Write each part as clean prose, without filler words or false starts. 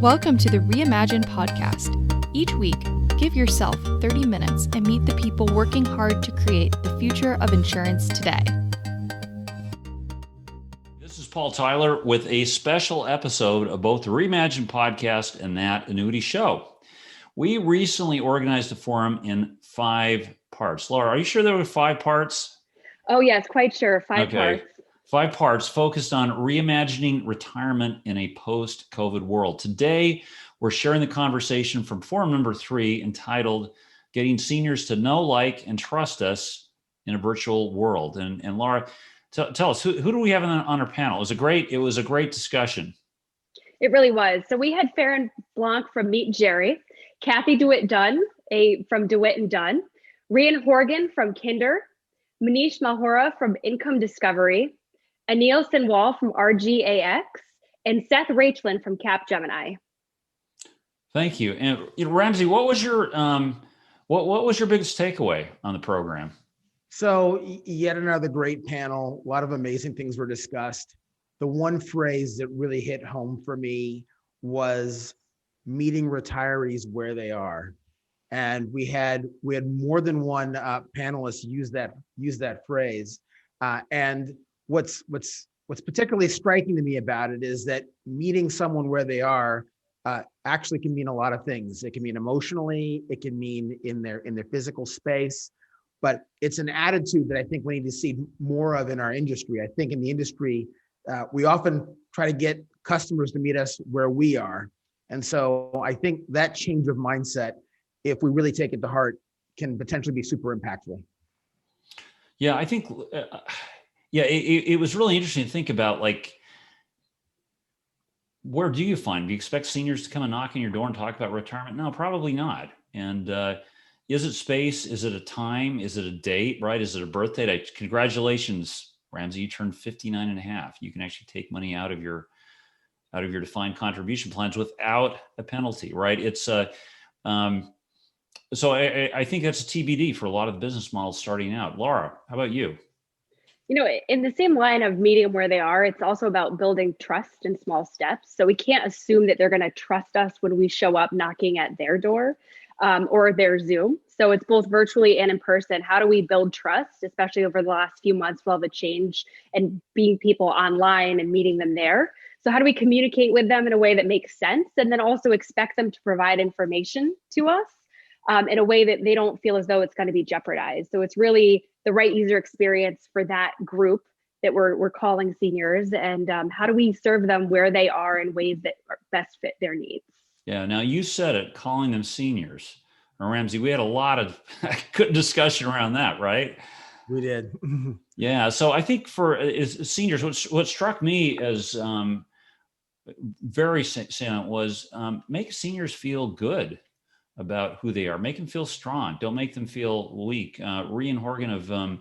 Welcome to the Reimagine podcast. Each week, give yourself 30 minutes and meet the people working hard to create the future of insurance today. This is Paul Tyler with a special episode of both the Reimagine podcast and That Annuity Show. We recently organized a forum in 5 parts. Laura, are you sure there were 5 parts? Oh, yes, quite sure. 5 parts. 5 parts focused on reimagining retirement in a post-COVID world. Today, we're sharing the conversation from forum number 3 entitled Getting Seniors to Know, Like, and Trust Us in a Virtual World. And Laura, tell us, who do we have on our panel? It was a great discussion. It really was. So we had Farron Blanc from Meet Gerry, Cathy DeWitt-Dunn from DeWitt-Dunn, Rhian Horgan from Kinder, Manish Malhotra from Income Discovery, Anil Sanwal from RGAX, and Seth Rachlin from Capgemini. Thank you. And Ramsey, what was your biggest takeaway on the program? So yet another great panel. A lot of amazing things were discussed. The one phrase that really hit home for me was meeting retirees where they are. And we had more than one panelist use that phrase. And what's particularly striking to me about it is that meeting someone where they are actually can mean a lot of things. It can mean emotionally, it can mean in their physical space, but it's an attitude that I think we need to see more of in our industry. I think in the industry, we often try to get customers to meet us where we are. And so I think that change of mindset, if we really take it to heart, can potentially be super impactful. Yeah, I think, it was really interesting to think about, like, where do you expect seniors to come and knock on your door and talk about retirement? No, probably not. And is it space? Is it a time? Is it a date, right? Is it a birth date? Congratulations, Ramsey, you turned 59 and a half. You can actually take money out of your defined contribution plans without a penalty, right? It's so I think that's a TBD for a lot of the business models starting out. Laura, how about you? You know, in the same line of meeting them where they are, it's also about building trust in small steps. So we can't assume that they're going to trust us when we show up knocking at their door or their Zoom. So it's both virtually and in person. How do we build trust, especially over the last few months with all the change and being people online and meeting them there? So how do we communicate with them in a way that makes sense and then also expect them to provide information to us in a way that they don't feel as though it's going to be jeopardized? So it's really the right user experience for that group that we're calling seniors, and how do we serve them where they are in ways that best fit their needs? Yeah, now you said it, calling them seniors. Ramsey, we had a lot of good discussion around that, right? We did. Yeah, so I think for seniors, what struck me as very salient was make seniors feel good about who they are. Make them feel strong. Don't make them feel weak. Rhian Horgan of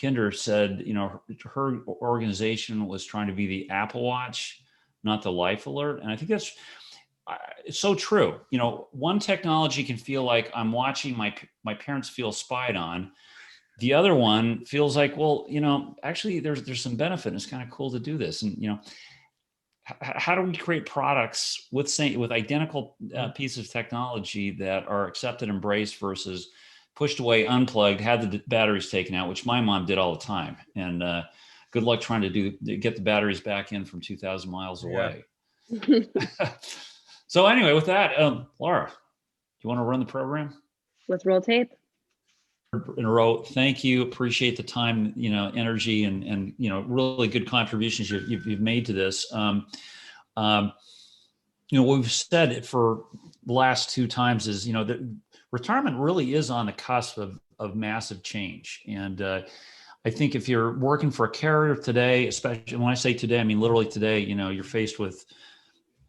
Kinder said, her organization was trying to be the Apple Watch, not the Life Alert. And I think that's it's so true. One technology can feel like I'm watching my parents feel spied on. The other one feels like, well, actually there's some benefit. It's kind of cool to do this. And, how do we create products with identical pieces of technology that are accepted, embraced versus pushed away, unplugged, had the batteries taken out, which my mom did all the time. And good luck trying to get the batteries back in from 2,000 miles away. Yeah. So anyway, with that, Laura, do you want to run the program? Let's roll tape. In a row. Thank you. Appreciate the time, energy and really good contributions you've made to this. What we've said for the last 2 times is, that retirement really is on the cusp of massive change. And I think if you're working for a carrier today, especially when I say today, I mean literally today, you're faced with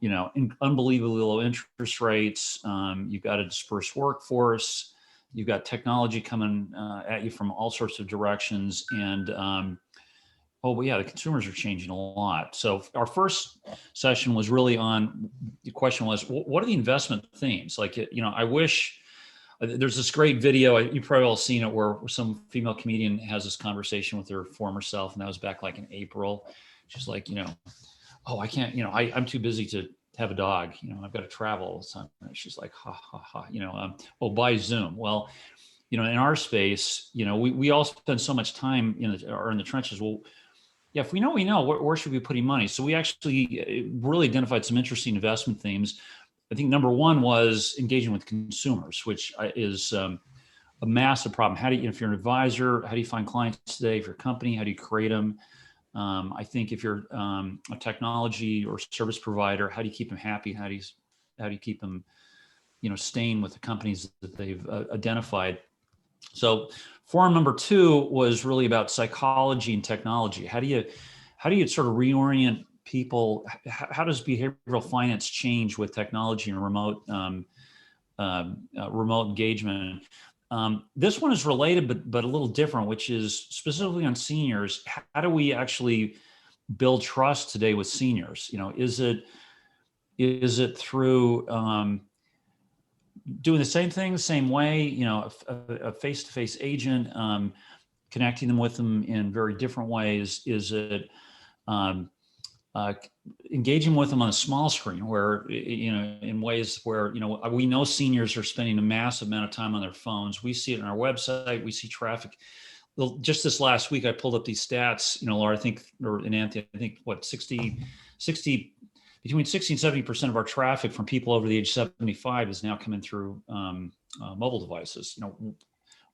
unbelievably low interest rates. You've got a dispersed workforce. You've got technology coming at you from all sorts of directions. And, the consumers are changing a lot. So our first session was really the question was, what are the investment themes? Like, I wish there's this great video, you probably all seen it, where some female comedian has this conversation with her former self. And that was back like in April. She's like, I can't, I'm too busy to have a dog, I've got to travel. So she's like, ha, ha, ha, oh, by Zoom. Well, in our space, we all spend so much time in the trenches. Well, yeah, if we know, where should we be putting money? So we actually really identified some interesting investment themes. I think number one was engaging with consumers, which is a massive problem. How do you, if you're an advisor, how do you find clients today? If you're a company, how do you create them? I think if you're a technology or service provider, how do you keep them happy? How do you keep them, staying with the companies that they've identified? So forum number two was really about psychology and technology. How do you sort of reorient people? How does behavioral finance change with technology and remote engagement? This one is related, but a little different, which is specifically on seniors. How do we actually build trust today with seniors? Is it through doing the same thing, the same way, a face-to-face agent, connecting them with them in very different ways? Is it engaging with them on a small screen where, in ways where, we know seniors are spending a massive amount of time on their phones. We see it on our website, we see traffic. Well, just this last week, I pulled up these stats, Laura, and Anthony, I think between 60 and 70% of our traffic from people over the age 75 is now coming through mobile devices.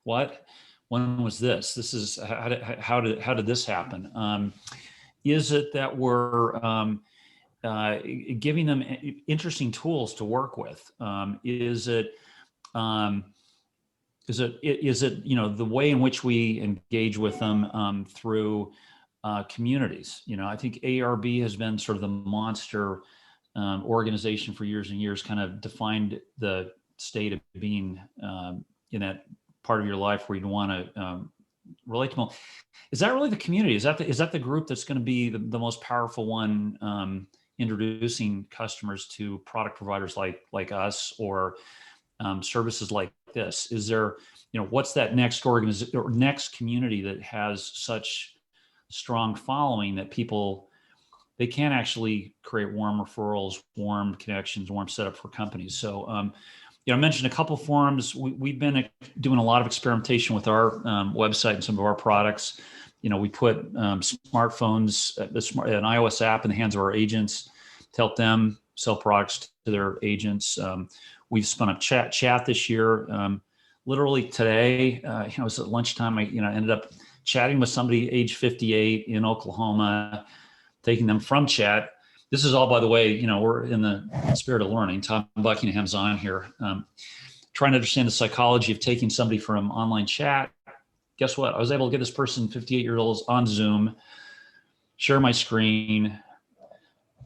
What? When was this? This is how did this happen? Is it that we're giving them interesting tools to work with? Is it the way in which we engage with them through communities? I think ARB has been sort of the monster organization for years and years, kind of defined the state of being in that part of your life where you want to relate to them. Is that really the community? Is that the group that's going to be the most powerful one introducing customers to product providers like us or services like this? Is there, what's that next organization or next community that has such strong following that they can actually create warm referrals, warm connections, warm setup for companies? So, I mentioned a couple forums. We've been doing a lot of experimentation with our website and some of our products. We put smartphones, an iOS app in the hands of our agents to help them sell products to their agents. We've spun up chat this year. Literally today, it was at lunchtime. I ended up chatting with somebody age 58 in Oklahoma, taking them from chat. This is all, by the way, we're in the spirit of learning. Tom Buckingham's on here, trying to understand the psychology of taking somebody from online chat. Guess what? I was able to get this person, 58-year-olds, on Zoom, share my screen,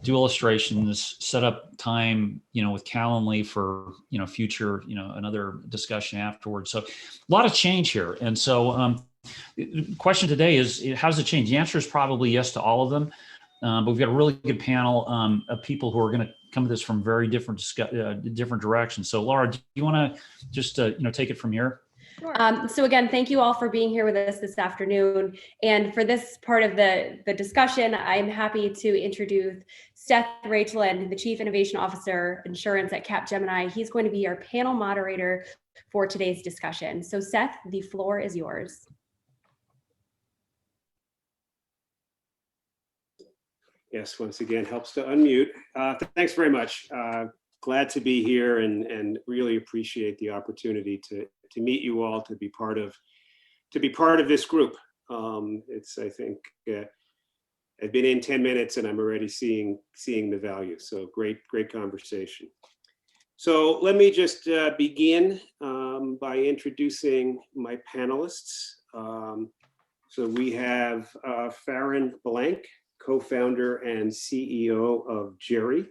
do illustrations, set up time, with Calendly for, future, another discussion afterwards. So a lot of change here. And so the question today is, how does it change? The answer is probably yes to all of them. But we've got a really good panel of people who are going to come at this from very different directions. So Laura, do you want to just take it from here? Sure. So again, thank you all for being here with us this afternoon. And for this part of the discussion, I'm happy to introduce Seth Rachlin, the Chief Innovation Officer Insurance at Capgemini. He's going to be our panel moderator for today's discussion. So Seth, the floor is yours. Yes, once again, helps to unmute. Thanks very much. Glad to be here and really appreciate the opportunity to meet you all, to be part of this group. It's, I think, I've been in 10 minutes and I'm already seeing the value. So great conversation. So let me just begin by introducing my panelists. So we have Farron Blanc, co-founder and CEO of Gerry.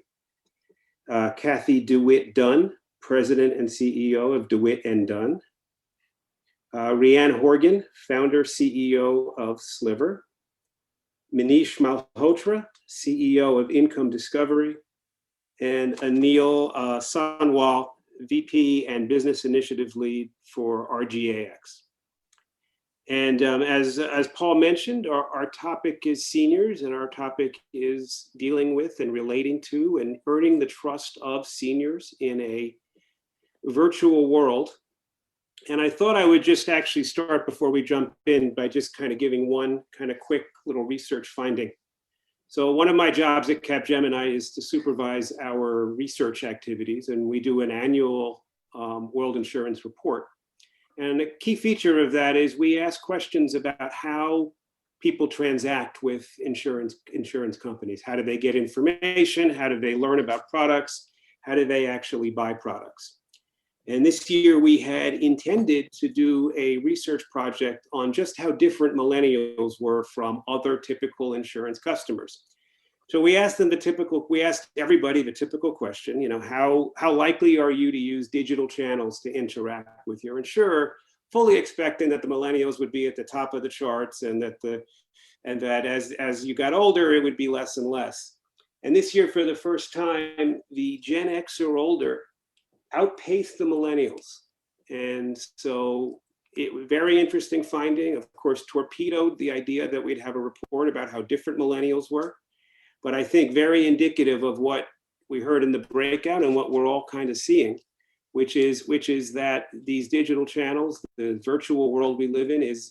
Cathy DeWitt-Dunn, president and CEO of DeWitt-Dunn. Rhian Horgan, founder, CEO of Silvur. Manish Malhotra, CEO of Income Discovery. And Anil Sanwal, VP and Business Initiative Lead for RGAX. And as Paul mentioned, our topic is seniors, and our topic is dealing with and relating to and earning the trust of seniors in a virtual world. And I thought I would just actually start before we jump in by just kind of giving one kind of quick little research finding. So one of my jobs at Capgemini is to supervise our research activities, and we do an annual World Insurance Report. And a key feature of that is we ask questions about how people transact with insurance companies. How do they get information? How do they learn about products? How do they actually buy products? And this year we had intended to do a research project on just how different millennials were from other typical insurance customers. So we asked everybody the typical question, you know, how likely are you to use digital channels to interact with your insurer, fully expecting that the millennials would be at the top of the charts and that as you got older, it would be less and less. And this year, for the first time, the Gen X or older outpaced the millennials. And so it was very interesting finding, of course, torpedoed the idea that we'd have a report about how different millennials were. But I think very indicative of what we heard in the breakout and what we're all kind of seeing, which is that these digital channels, the virtual world we live in is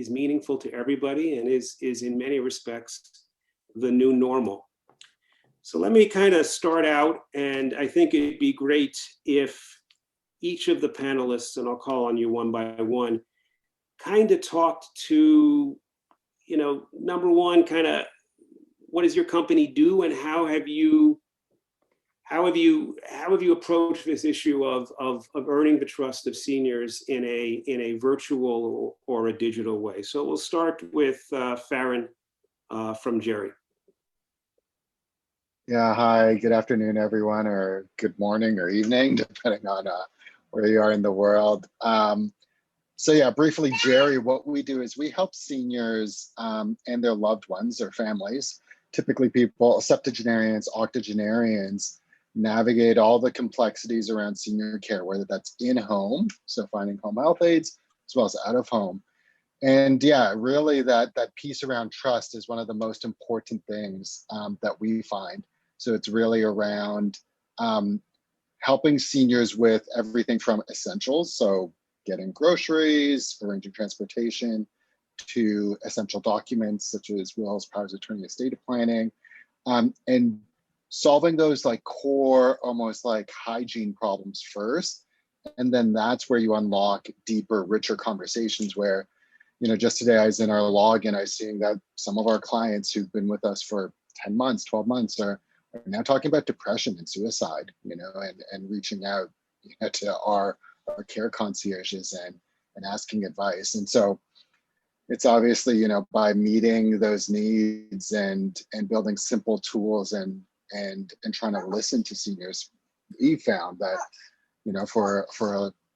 meaningful to everybody and is in many respects the new normal. So let me kind of start out, and I think it'd be great if each of the panelists, and I'll call on you one by one, kind of talked to, you know, number one, kind of, what does your company do, and how have you approached this issue of earning the trust of seniors in a virtual or a digital way? So we'll start with Farron from Gerry. Yeah, hi, good afternoon, everyone, or good morning or evening, depending on where you are in the world. So yeah, briefly, Gerry, what we do is we help seniors and their loved ones or families, typically people, septuagenarians, octogenarians, navigate all the complexities around senior care, whether that's in-home, so finding home health aides, as well as out of home. And yeah, really that piece around trust is one of the most important things that we find. So it's really around helping seniors with everything from essentials, so getting groceries, arranging transportation, to essential documents such as wills, powers of attorney, estate planning, and solving those like core, almost like hygiene problems first. And then that's where you unlock deeper, richer conversations where, you know, just today I was in our log and I was seeing that some of our clients who've been with us for 10 months, 12 months are now talking about depression and suicide, you know, and reaching out, you know, to our care concierges and asking advice. And so it's obviously, you know, by meeting those needs and building simple tools and trying to listen to seniors, we found that, you know, for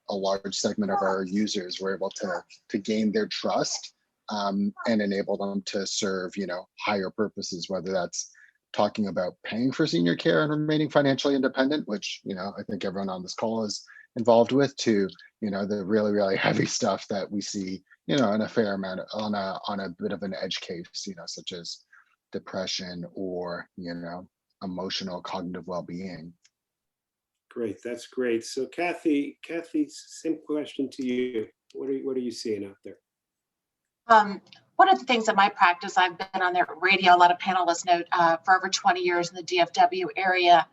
a large segment of our users, we're able to gain their trust and enable them to serve, you know, higher purposes, whether that's talking about paying for senior care and remaining financially independent, which, you know, I think everyone on this call is involved with, to, you know, the really, really heavy stuff that we see, you know, in a fair amount on a bit of an edge case, you know, such as depression or, you know, emotional cognitive well-being. Great, that's great. So Cathy, same question to you. What are you seeing out there? One of the things in my practice, I've been on the radio, a lot of panelists know, for over 20 years in the DFW area.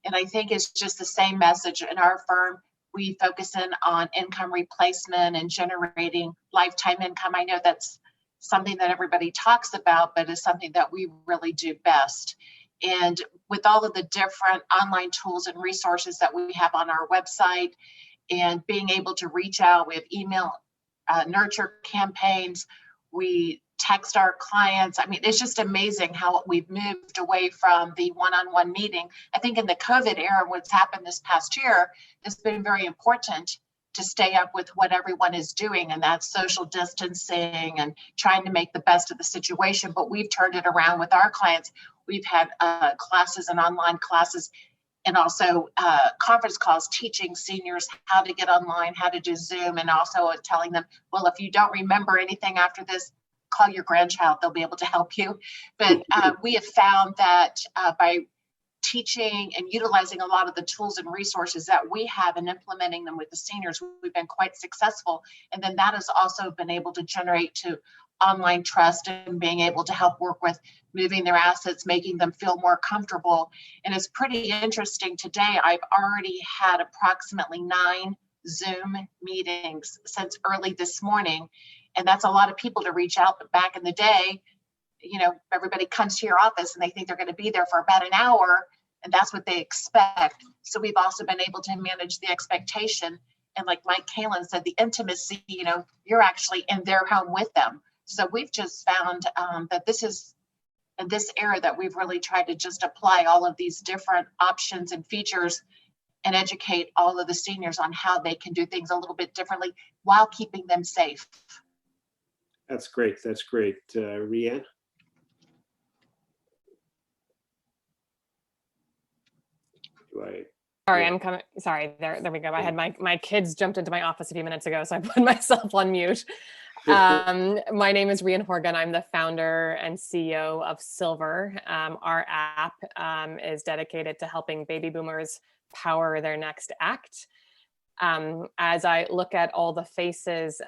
And I think it's just the same message in our firm. We focus in on income replacement and generating lifetime income. I know that's something that everybody talks about, but it's something that we really do best. And with all of the different online tools and resources that we have on our website and being able to reach out, we have email nurture campaigns, we text our clients. I mean, it's just amazing how we've moved away from the one-on-one meeting. I think in the COVID era, what's happened this past year, it's been very important to stay up with what everyone is doing, and that's social distancing and trying to make the best of the situation. But we've turned it around with our clients. We've had classes and online classes and also conference calls teaching seniors how to get online, how to do Zoom, and also telling them, well, if you don't remember anything after this, call your grandchild, they'll be able to help you. But we have found that by teaching and utilizing a lot of the tools and resources that we have and implementing them with the seniors, we've been quite successful. And then that has also been able to generate to online trust and being able to help work with moving their assets, making them feel more comfortable. And it's pretty interesting today. I've already had approximately 9 Zoom meetings since early this morning. And that's a lot of people to reach out. But back in the day, you know, everybody comes to your office and they think they're going to be there for about an hour, and that's what they expect. So we've also been able to manage the expectation. And like Mike Kalin said, the intimacy, you know, you're actually in their home with them. So we've just found that this is, in this era, that we've really tried to just apply all of these different options and features and educate all of the seniors on how they can do things a little bit differently while keeping them safe. That's great. That's great. Rhian? Sorry, I'm coming. Sorry, there we go. I had my kids jumped into my office a few minutes ago, so I put myself on mute. My name is Rhian Horgan. I'm the founder and CEO of Silvur. Our app is dedicated to helping baby boomers power their next act. As I look at all the faces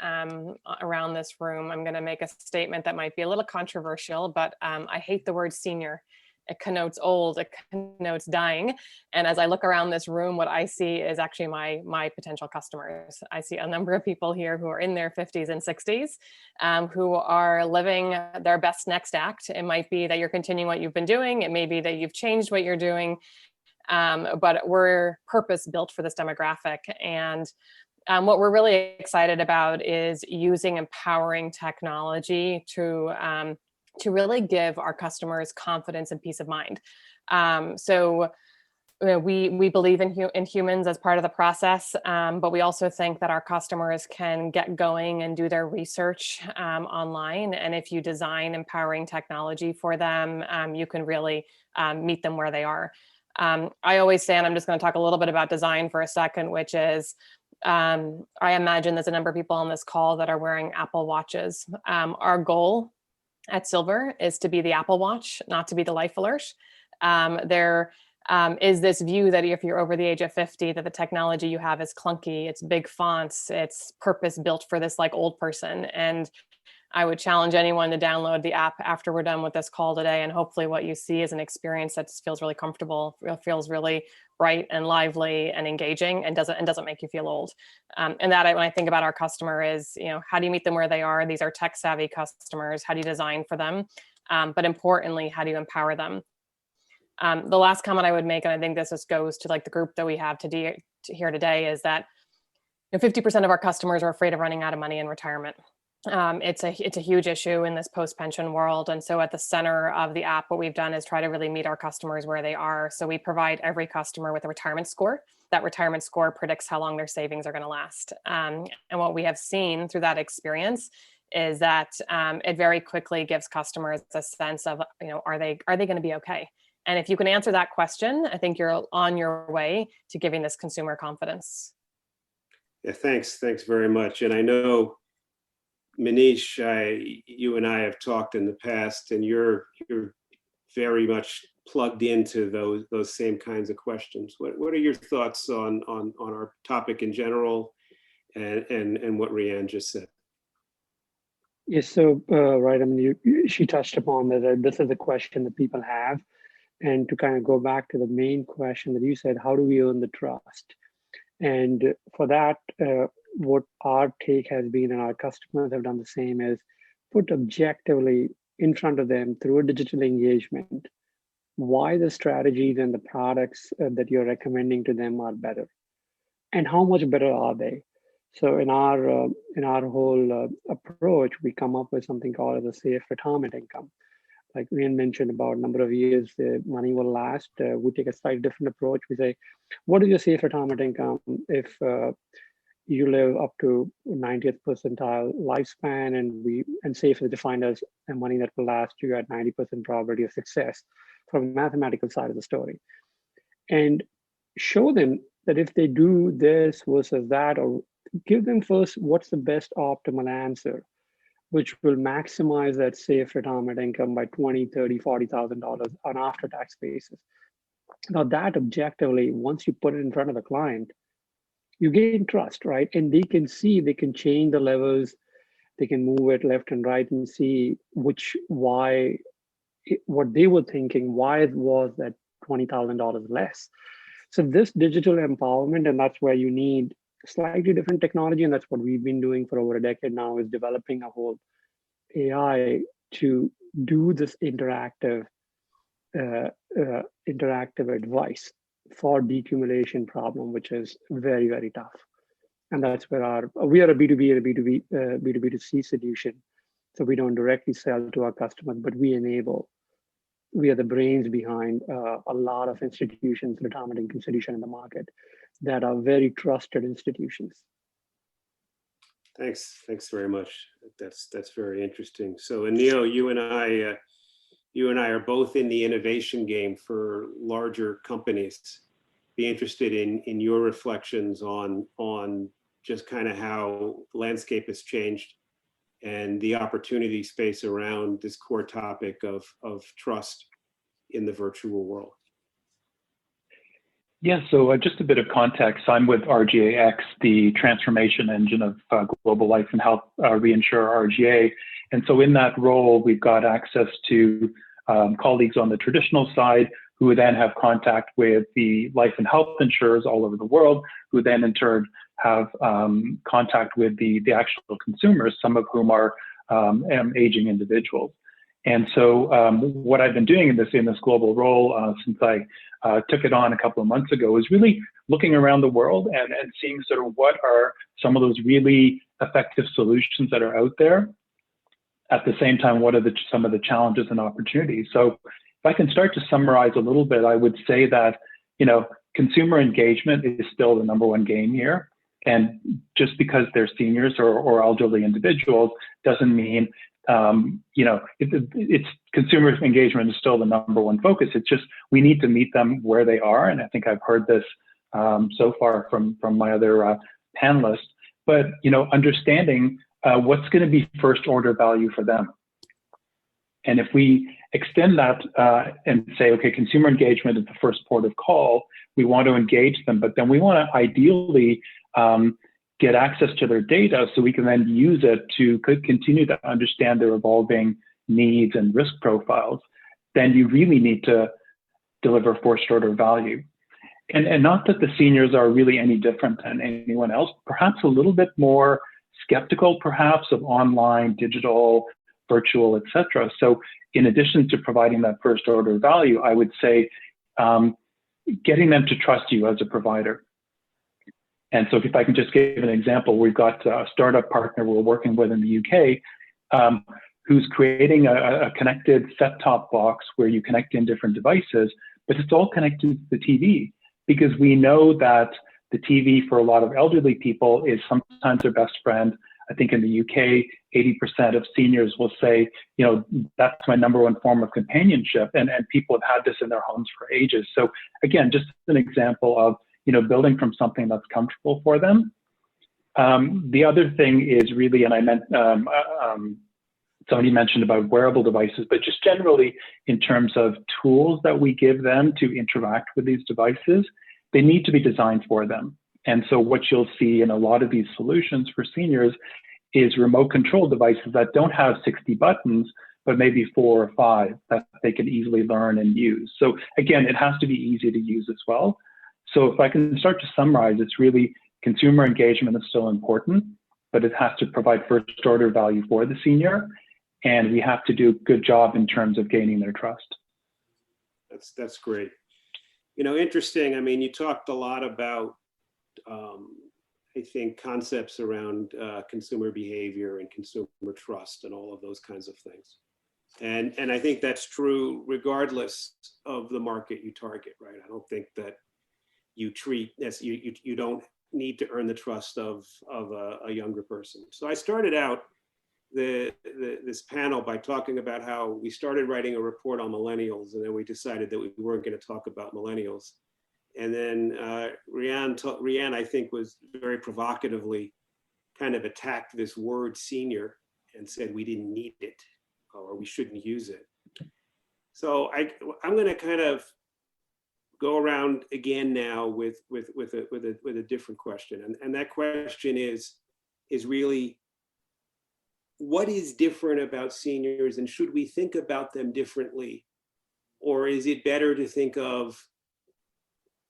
around this room, I'm going to make a statement that might be a little controversial, but I hate the word senior. It connotes old, it connotes dying. And as I look around this room, what I see is actually my potential customers. I see a number of people here who are in their 50s and 60s, who are living their best next act. It might be that you're continuing what you've been doing. It may be that you've changed what you're doing, but we're purpose built for this demographic. And what we're really excited about is using empowering technology to really give our customers confidence and peace of mind. So we believe in humans as part of the process, but we also think that our customers can get going and do their research online. And if you design empowering technology for them, you can really meet them where they are. I always say, and I'm just going to talk a little bit about design for a second, which is, I imagine there's a number of people on this call that are wearing Apple Watches. Our goal at Silvur is to be the Apple Watch, not to be the Life Alert. There is this view that if you're over the age of 50, that the technology you have is clunky, it's big fonts, it's purpose built for this like old person. And I would challenge anyone to download the app after we're done with this call today. And hopefully what you see is an experience that feels really comfortable, feels really bright and lively and engaging, and doesn't make you feel old. And that when I think about our customer is, you know, how do you meet them where they are? These are tech savvy customers. How do you design for them? But importantly, how do you empower them? The last comment I would make, and I think this just goes to like the group that we have here today, is that 50% of our customers are afraid of running out of money in retirement. It's a huge issue in this post-pension world. And so at the center of the app, what we've done is try to really meet our customers where they are. So we provide every customer with a retirement score. That retirement score predicts how long their savings are going to last. And what we have seen through that experience is that it very quickly gives customers a sense of, you know, are they going to be okay? And if you can answer that question, I think you're on your way to giving this consumer confidence. Yeah, thanks very much. And I know, Manish, you and I have talked in the past, and you're very much plugged into those same kinds of questions. What are your thoughts on our topic in general, and what Rhian just said? Yes, so right. I mean, she touched upon that. This is a question that people have, and to kind of go back to the main question that you said, how do we earn the trust? And for that, what our take has been, and our customers have done the same, is put objectively in front of them through a digital engagement why the strategies and the products that you're recommending to them are better, and how much better are they. So in our whole approach, we come up with something called as a safe retirement income. Like Rhian mentioned, about a number of years, the money will last. We take a slightly different approach. We say, what is your safe retirement income if you live up to 90th percentile lifespan, and safe is defined as money that will last you at 90% probability of success from the mathematical side of the story. And show them that if they do this versus that, or give them first what's the best optimal answer, which will maximize that safe retirement income by $20,000, $30,000, $40,000 on after-tax basis. Now that objectively, once you put it in front of the client, you gain trust, right? And they can see, they can change the levels, they can move it left and right and see what they were thinking, why it was that $20,000 less. So this digital empowerment, and that's where you need slightly different technology, and that's what we've been doing for over a decade now, is developing a whole AI to do this interactive advice for decumulation problem, which is very, very tough. And that's where we are a B2B and a B2B2C solution. So we don't directly sell to our customers, but we are the brains behind a lot of institutions, retirement income solution in the market that are very trusted institutions. Thanks very much. That's very interesting. So Anil, you and I are both in the innovation game for larger companies. Be interested in your reflections on just kind of how landscape has changed and the opportunity space around this core topic of trust in the virtual world. Yeah, so just a bit of context. I'm with RGAX, the transformation engine of global life and health reinsurer RGA. And so in that role, we've got access to colleagues on the traditional side who then have contact with the life and health insurers all over the world, who then in turn have contact with the actual consumers, some of whom are aging individuals. And so what I've been doing in this global role since I took it on a couple of months ago is really looking around the world and seeing sort of what are some of those really effective solutions that are out there. At the same time, what are some of the challenges and opportunities? So if I can start to summarize a little bit, I would say that, consumer engagement is still the number one game here. And just because they're seniors or elderly individuals doesn't mean, it's consumer engagement is still the number one focus. It's just, we need to meet them where they are. And I think I've heard this so far from my other panelists, but, understanding what's going to be first order value for them. And if we extend that and say, okay, consumer engagement is the first port of call, we want to engage them, but then we want to ideally get access to their data so we can then use it to continue to understand their evolving needs and risk profiles. Then you really need to deliver first order value. And not that the seniors are really any different than anyone else, perhaps a little bit more skeptical perhaps of online, digital, virtual, etc. So in addition to providing that first order value, I would say getting them to trust you as a provider. And so if I can just give an example, we've got a startup partner we're working with in the UK who's creating a connected set-top box where you connect in different devices, but it's all connected to the TV, because we know that the TV for a lot of elderly people is sometimes their best friend. I think in the UK, 80% of seniors will say, that's my number one form of companionship. And people have had this in their homes for ages. So again, just an example of, building from something that's comfortable for them. The other thing is really, and I meant, somebody mentioned about wearable devices, but just generally in terms of tools that we give them to interact with these devices, they need to be designed for them. And so what you'll see in a lot of these solutions for seniors is remote control devices that don't have 60 buttons, but maybe 4 or 5 that they can easily learn and use. So again, it has to be easy to use as well. So if I can start to summarize, it's really consumer engagement is still important, but it has to provide first order value for the senior. And we have to do a good job in terms of gaining their trust. That's great. Interesting. I mean, you talked a lot about, I think, concepts around consumer behavior and consumer trust and all of those kinds of things. And I think that's true regardless of the market you target, right? I don't think that you treat as you don't need to earn the trust of a younger person. So I started out this panel by talking about how we started writing a report on millennials, and then we decided that we weren't going to talk about millennials. And then Rhian, I think, was very provocatively kind of attacked this word senior and said we didn't need it or we shouldn't use it. So I'm going to kind of go around again now with a different question, and that question is really, what is different about seniors, and should we think about them differently, or is it better to think of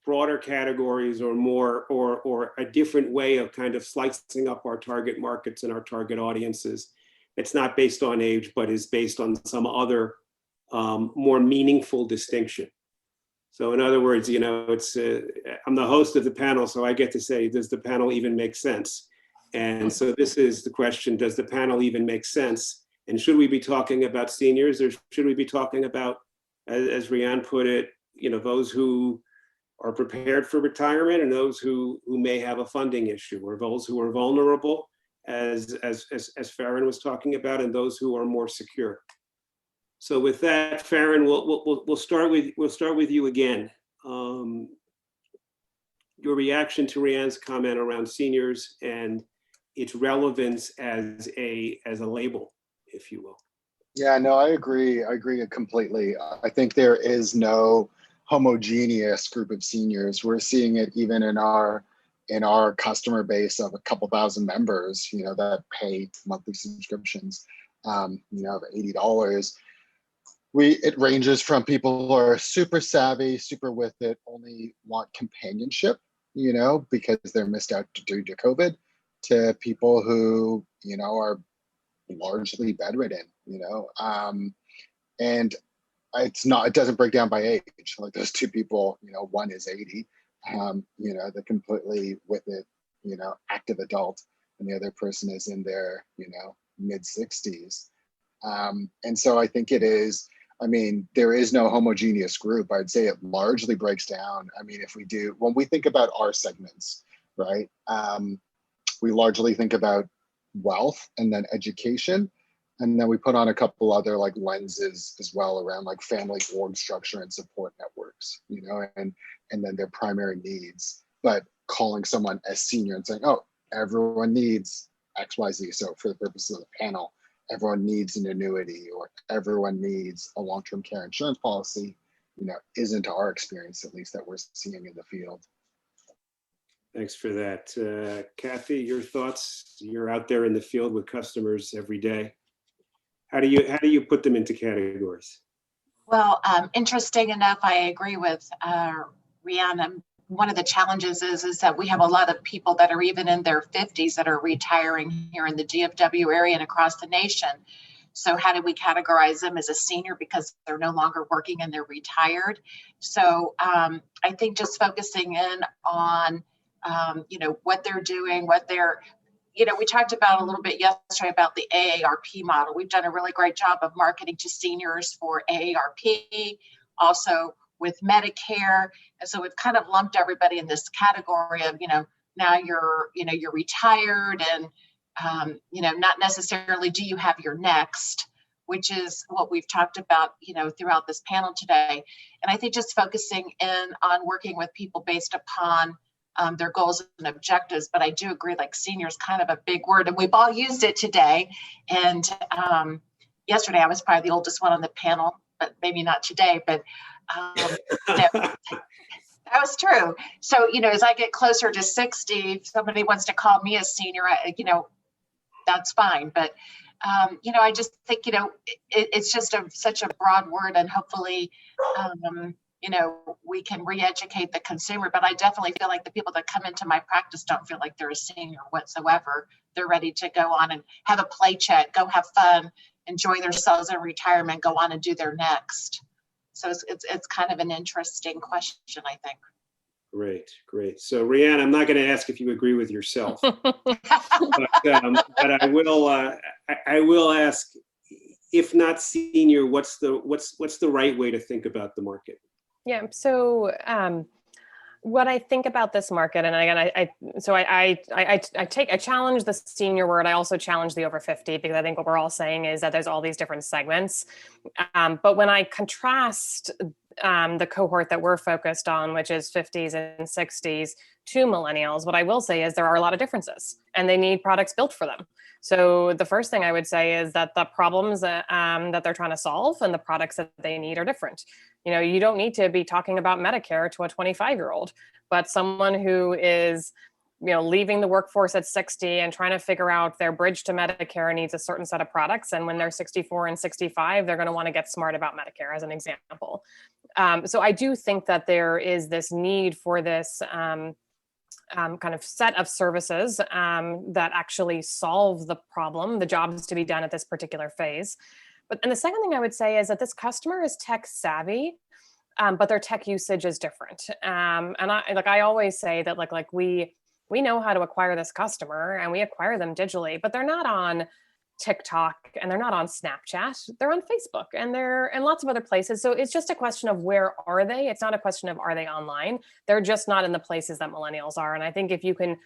broader categories or more or a different way of kind of slicing up our target markets and our target audiences? It's not based on age, but is based on some other more meaningful distinction. So in other words, you know, it's I'm the host of the panel, so I get to say, does the panel even make sense? And so this is the question, does the panel even make sense? And should we be talking about seniors, or should we be talking about, as Rhian put it, you know, those who are prepared for retirement and those who may have a funding issue, or those who are vulnerable, as Farron was talking about, and those who are more secure. So with that, Farron, we'll start with you again. Your reaction to Rhian's comment around seniors and its relevance as a label, if you will. Yeah, no, I agree. I agree completely. I think there is no homogeneous group of seniors. We're seeing it even in our customer base of a couple thousand members, you know, that pay monthly subscriptions, you know, of $80. It ranges from people who are super savvy, super with it, only want companionship, you know, because they're missed out due to COVID, to people who, you know, are largely bedridden, you know, and it doesn't break down by age. Like those two people, you know, one is 80, you know, they're completely with it, you know, active adult, and the other person is in their, you know, mid 60s. And so I think it is, I mean, there is no homogeneous group. I'd say it largely breaks down. I mean, when we think about our segments, right, we largely think about wealth and then education. And then we put on a couple other like lenses as well around like family org structure and support networks, you know, and then their primary needs. But calling someone as senior and saying, oh, everyone needs XYZ. So for the purposes of the panel, everyone needs an annuity or everyone needs a long-term care insurance policy, you know, isn't our experience, at least that we're seeing in the field. Thanks for that. Cathy, your thoughts? You're out there in the field with customers every day. How do you put them into categories? Well, interesting enough, I agree with Rhian. One of the challenges is that we have a lot of people that are even in their 50s that are retiring here in the DFW area and across the nation. So how do we categorize them as a senior because they're no longer working and they're retired? So I think just focusing in on, you know, what they're doing, you know, we talked about a little bit yesterday about the AARP model. We've done a really great job of marketing to seniors for AARP, also with Medicare. And so we've kind of lumped everybody in this category of, you know, now you're retired and, you know, not necessarily do you have your next, which is what we've talked about, you know, throughout this panel today. And I think just focusing in on working with people based upon their goals and objectives. But I do agree, like senior is kind of a big word and we've all used it today. And yesterday I was probably the oldest one on the panel, but maybe not today, but that was true. So, you know, as I get closer to 60, if somebody wants to call me a senior, you know, that's fine. But, you know, I just think, you know, it's just such a broad word, and hopefully, you know, we can re-educate the consumer. But I definitely feel like the people that come into my practice don't feel like they're a senior whatsoever. They're ready to go on and have a play check, go have fun, enjoy themselves in retirement, go on and do their next. So it's kind of an interesting question, I think. Great. So Rhian, I'm not going to ask if you agree with yourself, but I will ask, if not senior, what's the right way to think about the market? Yeah. So what I think about this market, and again, I challenge the senior word. I also challenge the over 50, because I think what we're all saying is that there's all these different segments. But when I contrast the cohort that we're focused on, which is 50s and 60s to millennials, what I will say is there are a lot of differences and they need products built for them. So the first thing I would say is that the problems that they're trying to solve and the products that they need are different. You know, you don't need to be talking about Medicare to a 25-year-old, but someone who is, you know, leaving the workforce at 60 and trying to figure out their bridge to Medicare needs a certain set of products. And when they're 64 and 65, they're going to want to get smart about Medicare, as an example. So I do think that there is this need for this kind of set of services that actually solve the problem, the jobs to be done at this particular phase. And the second thing I would say is that this customer is tech savvy, but their tech usage is different. And I always say that we know how to acquire this customer and we acquire them digitally, but they're not on TikTok and they're not on Snapchat. They're on Facebook and they're in lots of other places. So it's just a question of where are they? It's not a question of are they online? They're just not in the places that millennials are. And I think if you can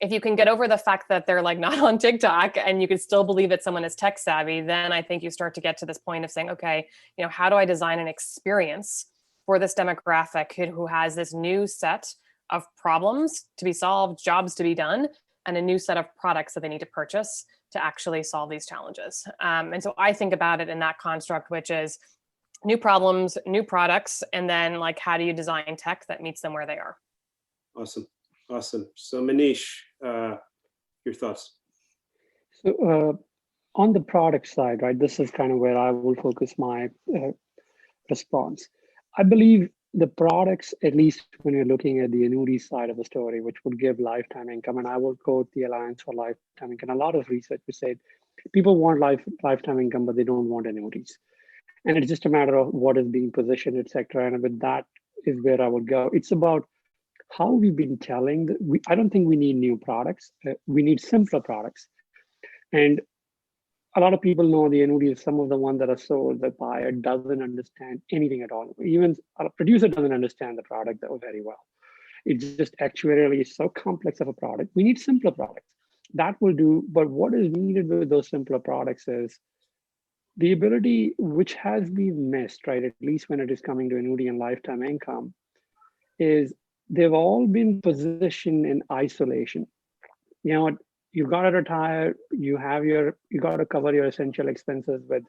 get over the fact that they're like not on TikTok and you can still believe that someone is tech savvy, then I think you start to get to this point of saying, okay, you know, how do I design an experience for this demographic who has this new set of problems to be solved, jobs to be done, and a new set of products that they need to purchase to actually solve these challenges. And so I think about it in that construct, which is new problems, new products, and then like, how do you design tech that meets them where they are? Awesome. Awesome. So Manish, your thoughts? So on the product side, right, this is kind of where I will focus my response. I believe the products, at least when you're looking at the annuity side of the story, which would give lifetime income, and I will quote the Alliance for Lifetime Income, a lot of research which said people want lifetime income, but they don't want annuities. And it's just a matter of what is being positioned, et cetera. And with that is where I would go. It's about how we've been telling. I don't think we need new products. We need simpler products. And a lot of people know the annuity is some of the ones that are sold. The buyer doesn't understand anything at all. Even a producer doesn't understand the product very well. It's just actuarially so complex of a product. We need simpler products. That will do. But what is needed with those simpler products is the ability, which has been missed, right? At least when it is coming to annuity and lifetime income, is they've all been positioned in isolation. You know what? You got to retire, you got to cover your essential expenses with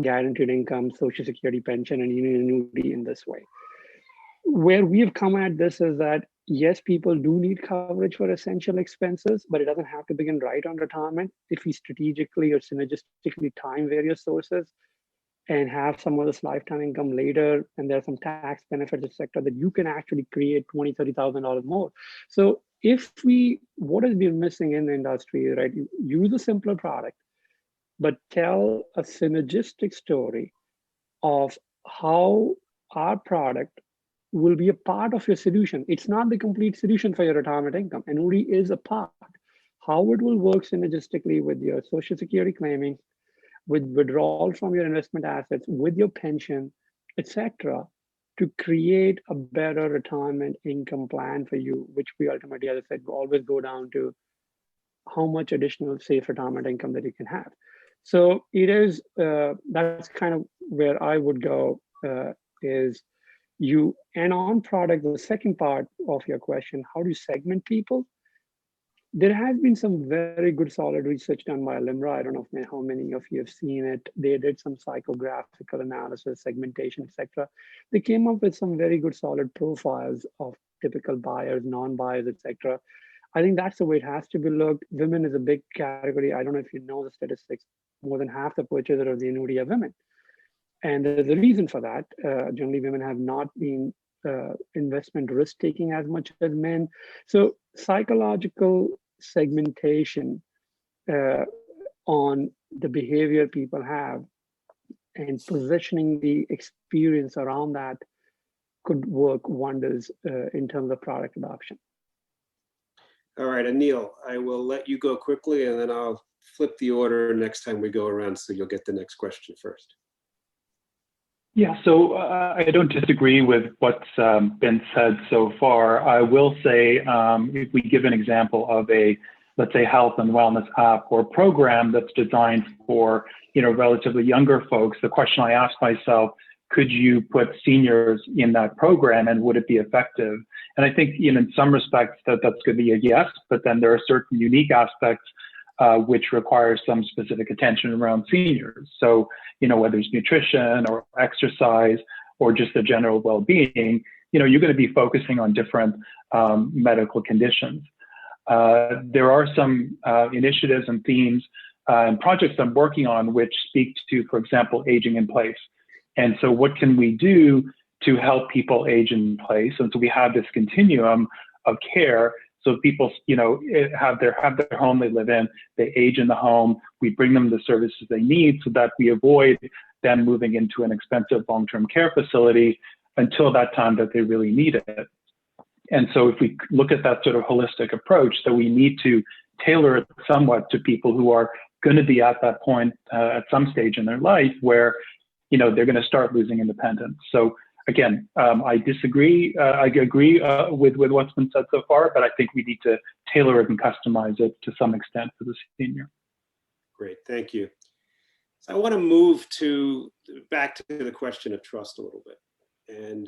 guaranteed income, Social Security, pension, and you need annuity in this way. Where we've come at this is that, yes, people do need coverage for essential expenses, but it doesn't have to begin right on retirement. If we strategically or synergistically time various sources and have some of this lifetime income later, and there's some tax benefits, et cetera, that you can actually create $20,000, $30,000 more. So what has been missing in the industry, right? You use a simpler product, but tell a synergistic story of how our product will be a part of your solution. It's not the complete solution for your retirement income. Annuity is a part. How it will work synergistically with your Social Security claiming, with withdrawal from your investment assets, with your pension, et cetera, to create a better retirement income plan for you, which we ultimately, as I said, always go down to how much additional safe retirement income that you can have. So it is, that's kind of where I would go, is you, and on product, the second part of your question, how do you segment people? There has been some very good solid research done by LIMRA. I don't know how many of you have seen it. They did some psychographical analysis, segmentation, etc. They came up with some very good solid profiles of typical buyers, non-buyers, etc. I think that's the way it has to be looked. Women is a big category. I don't know if you know the statistics. More than half the purchasers of the annuity are women. And there's a reason for that. Generally, women have not been investment risk taking as much as men. So psychological segmentation on the behavior people have and positioning the experience around that could work wonders in terms of product adoption. All right, Anil, I will let you go quickly and then I'll flip the order next time we go around, so you'll get the next question first. Yeah, so I don't disagree with what's been said so far. I will say, if we give an example of a, let's say, health and wellness app or program that's designed for, relatively younger folks, the question I ask myself, could you put seniors in that program and would it be effective? And I think, you know, in some respects that's going to be a yes, but then there are certain unique aspects which require some specific attention around seniors. So, you know, whether it's nutrition or exercise or just the general well-being, you know, you're going to be focusing on different medical conditions. There are some initiatives and themes and projects I'm working on which speak to, for example, aging in place. And so what can we do to help people age in place? And so we have this continuum of care. So people, you know, have their home they live in, they age in the home, we bring them the services they need so that we avoid them moving into an expensive long-term care facility until that time that they really need it. And so if we look at that sort of holistic approach, that we need to tailor it somewhat to people who are going to be at that point at some stage in their life where, you know, they're going to start losing independence. So again, I disagree. I agree with what's been said so far, but I think we need to tailor it and customize it to some extent for the senior. Great, thank you. So I want to move back to the question of trust a little bit. And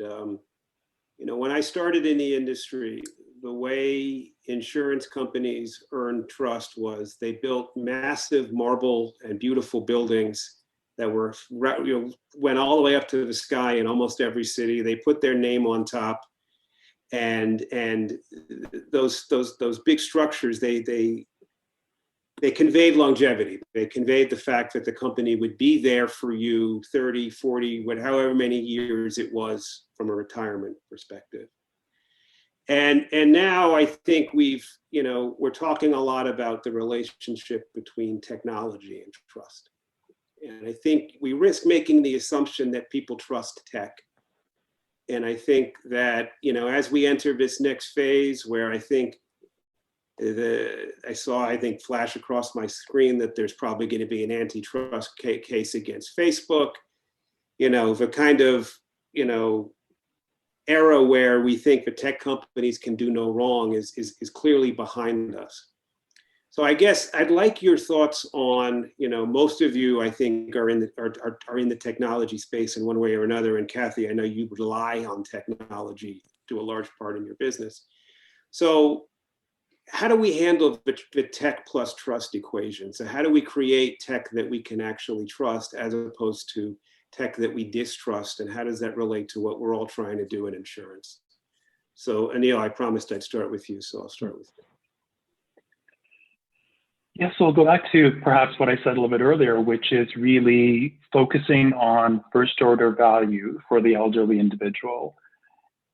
you know, when I started in the industry, the way insurance companies earned trust was they built massive marble and beautiful buildings that were, you know, went all the way up to the sky in almost every city. They put their name on top, and those big structures, they conveyed longevity. They conveyed the fact that the company would be there for you 30, 40, however many years it was from a retirement perspective. And now I think we're talking a lot about the relationship between technology and trust. And I think we risk making the assumption that people trust tech. And I think that, you know, as we enter this next phase where I think I saw flash across my screen that there's probably going to be an antitrust case against Facebook, you know, the kind of, you know, era where we think the tech companies can do no wrong is clearly behind us. So I guess I'd like your thoughts on, you know, most of you I think are in the technology space in one way or another. And Cathy, I know you rely on technology to a large part in your business. So how do we handle the tech plus trust equation? So how do we create tech that we can actually trust as opposed to tech that we distrust? And how does that relate to what we're all trying to do in insurance? So Anil, I promised I'd start with you, so I'll start with you. Yes, so I'll go back to perhaps what I said a little bit earlier, which is really focusing on first order value for the elderly individual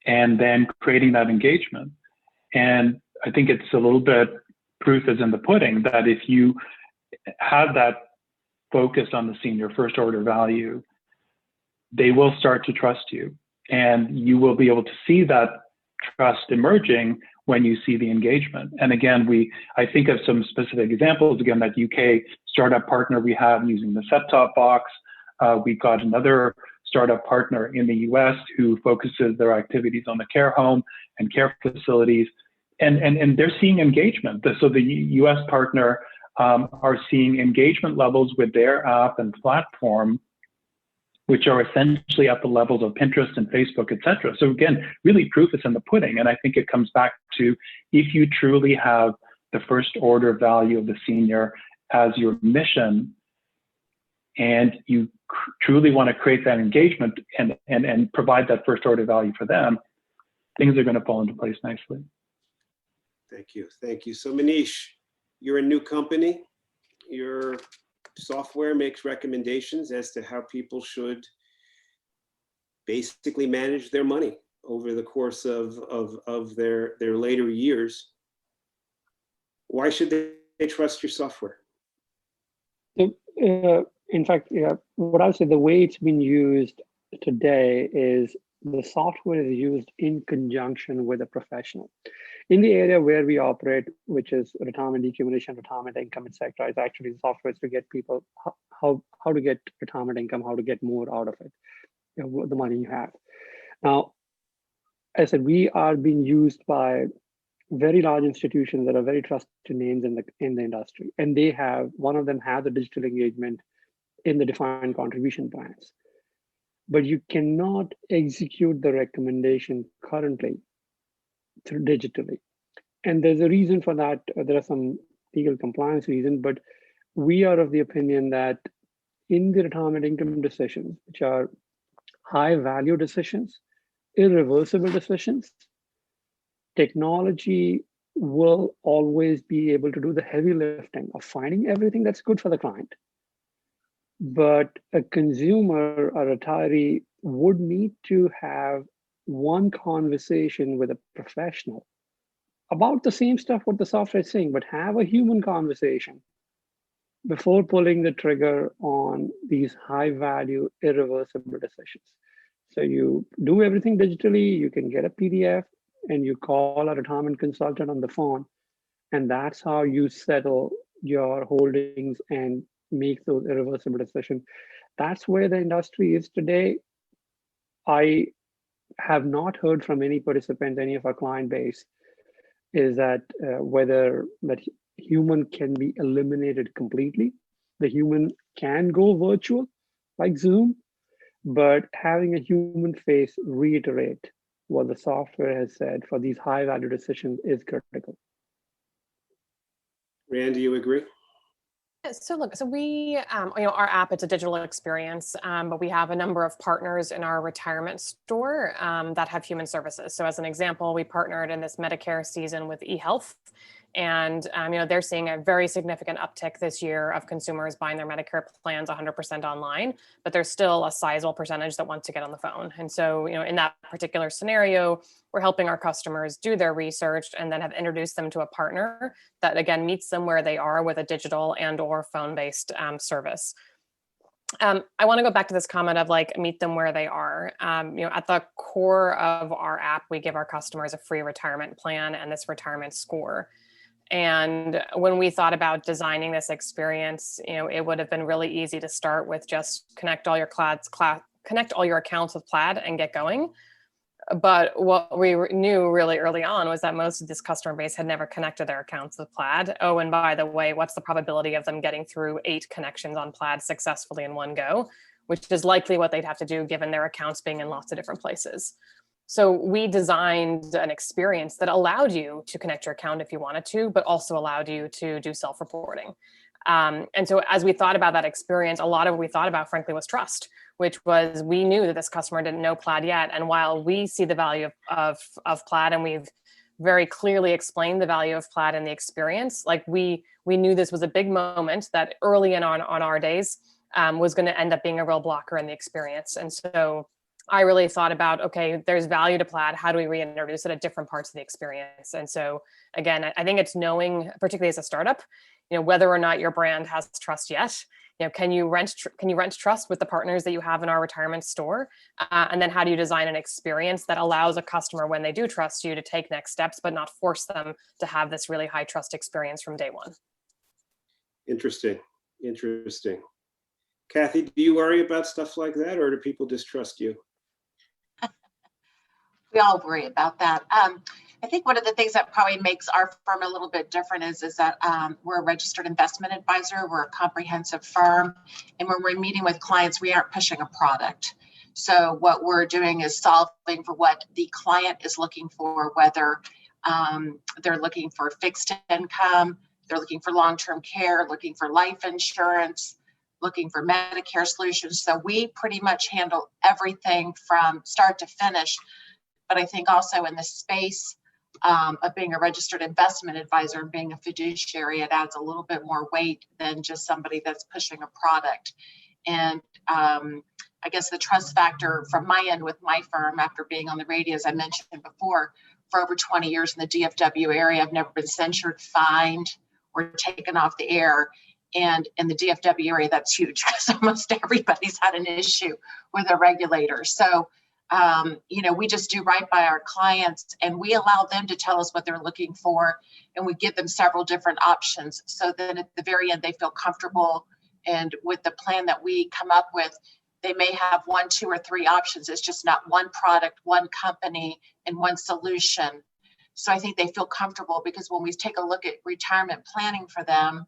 and then creating that engagement. And I think it's a little bit proof is in the pudding that if you have that focus on the senior first order value, they will start to trust you. And you will be able to see that trust emerging when you see the engagement. And again, I think of some specific examples, again, that UK startup partner we have using the set-top box. We've got another startup partner in the US who focuses their activities on the care home and care facilities. And they're seeing engagement. So the US partner are seeing engagement levels with their app and platform, which are essentially at the levels of Pinterest and Facebook, et cetera. So again, really proof is in the pudding. And I think it comes back to if you truly have the first order value of the senior as your mission, and you truly want to create that engagement and provide that first order value for them, things are going to fall into place nicely. Thank you. Thank you. So Manish, you're a new company. Your software makes recommendations as to how people should basically manage their money over the course of their later years. Why should they trust your software? In fact, what I would say, the way it's been used today is the software is used in conjunction with a professional. In the area where we operate, which is retirement accumulation, retirement income, etc., is actually the software to get people how to get retirement income, how to get more out of it, the money you have. Now, as I said, we are being used by very large institutions that are very trusted names in the industry, and they have, one of them has a digital engagement in the defined contribution plans. but you cannot execute the recommendation currently through digitally. And there's a reason for that. There are some legal compliance reasons, but we are of the opinion that in the retirement income decisions, which are high value decisions, irreversible decisions, technology will always be able to do the heavy lifting of finding everything that's good for the client. But a consumer, a retiree, would need to have one conversation with a professional about the same stuff what the software is saying, but have a human conversation before pulling the trigger on these high value, irreversible decisions. So you do everything digitally, you can get a PDF and you call a retirement consultant on the phone, and that's how you settle your holdings and make those irreversible decisions. That's where the industry is today. I have not heard from any participants, any of our client base, is that whether that human can be eliminated completely. The human can go virtual, like Zoom, but having a human face reiterate what the software has said for these high value decisions is critical. Rhian, do you agree? So look, so we, our app, it's a digital experience, but we have a number of partners in our retirement store that have human services. So as an example, we partnered in this Medicare season with eHealth. And, they're seeing a very significant uptick this year of consumers buying their Medicare plans 100% online, but there's still a sizable percentage that want to get on the phone. And so, in that particular scenario, we're helping our customers do their research and then have introduced them to a partner that, again, meets them where they are with a digital and or phone-based service. I want to go back to this comment of meet them where they are. At the core of our app, we give our customers a free retirement plan and this retirement score. And when we thought about designing this experience, it would have been really easy to start with just connect all your accounts with Plaid and get going. But what we knew really early on was that most of this customer base had never connected their accounts with Plaid. Oh, and by the way, what's the probability of them getting through 8 connections on Plaid successfully in one go, which is likely what they'd have to do given their accounts being in lots of different places. So we designed an experience that allowed you to connect your account if you wanted to, but also allowed you to do self-reporting. And so as we thought about that experience, a lot of what we thought about, frankly, was trust, which was we knew that this customer didn't know Plaid yet. And while we see the value of Plaid, and we've very clearly explained the value of Plaid in the experience, we knew this was a big moment that early on our days was going to end up being a real blocker in the experience. And so I really thought about, okay, there's value to Plaid. How do we reintroduce it at different parts of the experience? And so again, I think it's knowing, particularly as a startup, whether or not your brand has trust yet. Can you rent trust with the partners that you have in our retirement store? And then how do you design an experience that allows a customer, when they do trust you, to take next steps, but not force them to have this really high trust experience from day one? Interesting. Cathy, do you worry about stuff like that, or do people distrust you? We all worry about that. I think one of the things that probably makes our firm a little bit different is that we're a registered investment advisor. We're a comprehensive firm. And when we're meeting with clients, we aren't pushing a product. So what we're doing is solving for what the client is looking for, whether they're looking for fixed income, they're looking for long-term care, looking for life insurance, looking for Medicare solutions. So we pretty much handle everything from start to finish. But I think also in the space of being a registered investment advisor and being a fiduciary, it adds a little bit more weight than just somebody that's pushing a product. And I guess the trust factor from my end with my firm, after being on the radio, as I mentioned before, for over 20 years in the DFW area, I've never been censured, fined, or taken off the air. And in the DFW area, that's huge because almost everybody's had an issue with a regulator. So we just do right by our clients, and we allow them to tell us what they're looking for, and we give them several different options so that at the very end they feel comfortable. And with the plan that we come up with, they may have 1, 2, or 3 options. It's just not one product, one company, and one solution. So I think they feel comfortable, because when we take a look at retirement planning for them,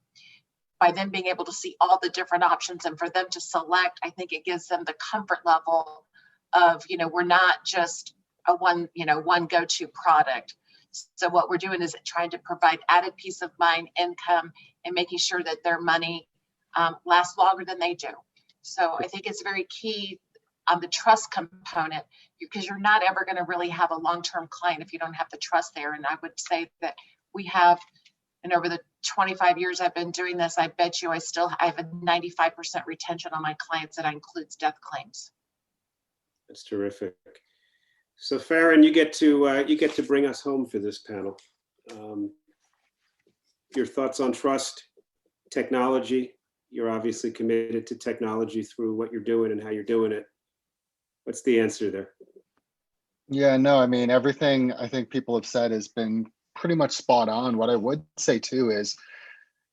by them being able to see all the different options and for them to select, I think it gives them the comfort level of, we're not just a one go-to product. So what we're doing is trying to provide added peace of mind, income, and making sure that their money lasts longer than they do. So I think it's very key on the trust component, because you're not ever going to really have a long-term client if you don't have the trust there. And I would say that we have, and over the 25 years I've been doing this, I bet you I have a 95% retention on my clients. That includes death claims. That's terrific. So Farron, you get to bring us home for this panel. Your thoughts on trust, technology. You're obviously committed to technology through what you're doing and how you're doing it. What's the answer there? Yeah, no, I mean, everything I think people have said has been pretty much spot on. What I would say too is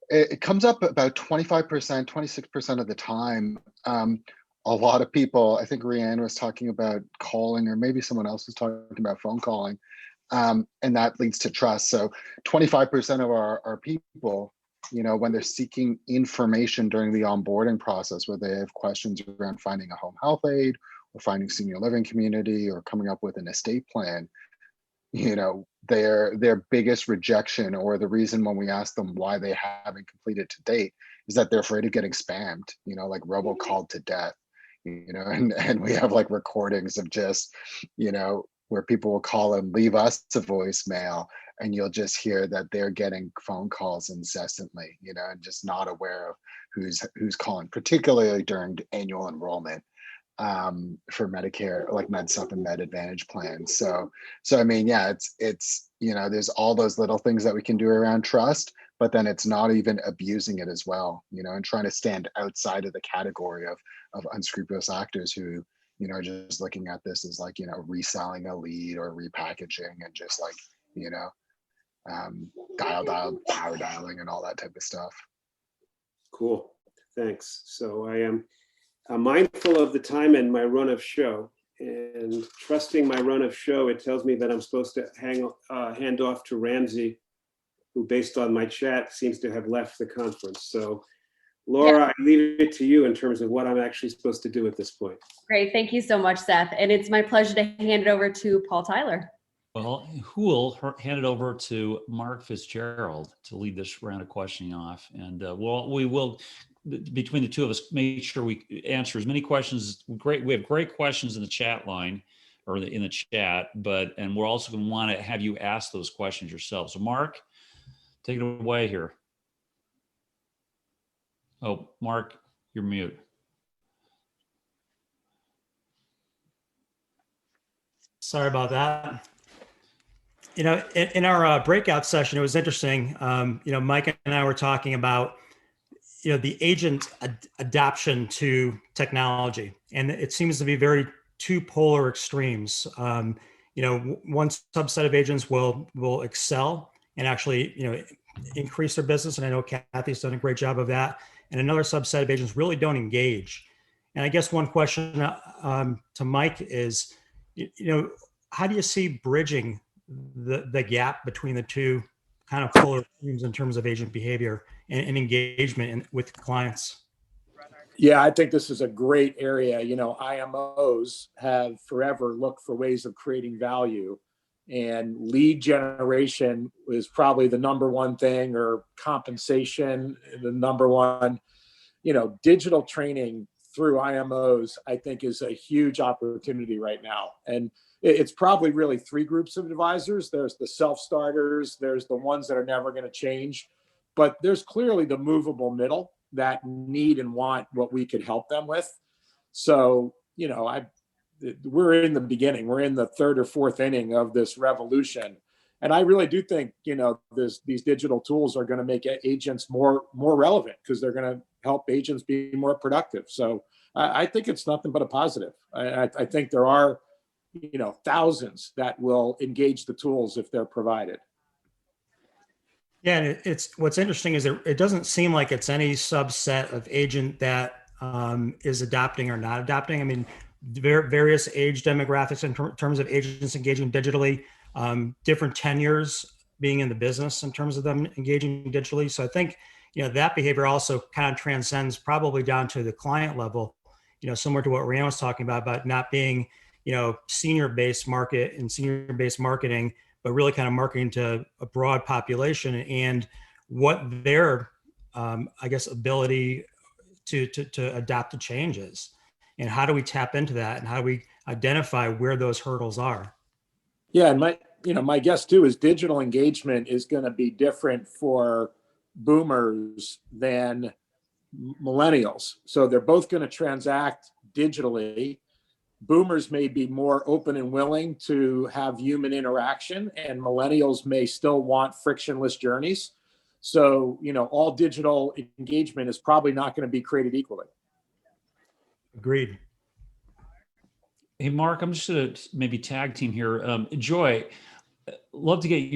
it comes up about 25%, 26% of the time. A lot of people, I think Rhian was talking about calling, or maybe someone else was talking about phone calling, and that leads to trust. So 25% of our people, when they're seeking information during the onboarding process, where they have questions around finding a home health aide or finding senior living community or coming up with an estate plan, their biggest rejection, or the reason when we ask them why they haven't completed to date, is that they're afraid of getting spammed, like robocalled to death, and we have like recordings of just, where people will call and leave us a voicemail, and you'll just hear that they're getting phone calls incessantly, and just not aware of who's calling, particularly during annual enrollment for Medicare, like Med Sup and Med Advantage plans. So I mean, yeah, it's there's all those little things that we can do around trust, but then it's not even abusing it as well, and trying to stand outside of the category of unscrupulous actors who, are just looking at this as like, reselling a lead or repackaging and just like, dial, power dialing and all that type of stuff. Cool, thanks. So I am mindful of the time and my run of show, and trusting my run of show, it tells me that I'm supposed to hand off to Ramsey, who based on my chat seems to have left the conference. So Laura, I leave it to you in terms of what I'm actually supposed to do at this point. Great, thank you so much, Seth. And it's my pleasure to hand it over to Paul Tyler. Well, who will hand it over to Mark Fitzgerald to lead this round of questioning off. And we will, between the two of us, make sure we answer as many questions. We have great questions in the chat line, or in the chat, and we're also going to want to have you ask those questions yourself. So Mark, take it away here. Oh, Mark, you're mute. Sorry about that. In our breakout session, it was interesting. Mike and I were talking about, the agent adoption to technology, and it seems to be very two polar extremes. One subset of agents will excel and actually, increase their business, and I know Cathy's done a great job of that. And another subset of agents really don't engage. And I guess one question to Mike is, how do you see bridging the gap between the two kind of polar extremes in terms of agent behavior and engagement with clients? Yeah, I think this is a great area. IMOs have forever looked for ways of creating value, and lead generation is probably the number one thing, or compensation, the number one. Digital training through IMOs, I think, is a huge opportunity right now. And it's probably really three groups of advisors. There's the self-starters, there's the ones that are never going to change, but there's clearly the movable middle that need and want what we could help them with. So, we're in the beginning. We're in the third or fourth inning of this revolution. And I really do think, these digital tools are going to make agents more relevant, because they're going to help agents be more productive. So I think it's nothing but a positive. I think there are, thousands that will engage the tools if they're provided. Yeah, and it's what's interesting is it doesn't seem like it's any subset of agent that is adopting or not adopting. I mean, various age demographics in terms of agents engaging digitally, different tenures being in the business in terms of them engaging digitally. So I think, that behavior also kind of transcends probably down to the client level, similar to what Rhian was talking about not being, senior-based market and senior-based marketing, but really kind of marketing to a broad population, and what their, ability to adapt to changes, and how do we tap into that, and how do we identify where those hurdles are? Yeah, and my guess too is digital engagement is going to be different for boomers than millennials. So they're both going to transact digitally. Boomers may be more open and willing to have human interaction, and millennials may still want frictionless journeys. So, all digital engagement is probably not going to be created equally. Agreed. Hey, Mark, I'm just going to maybe tag team here. Joy, love to get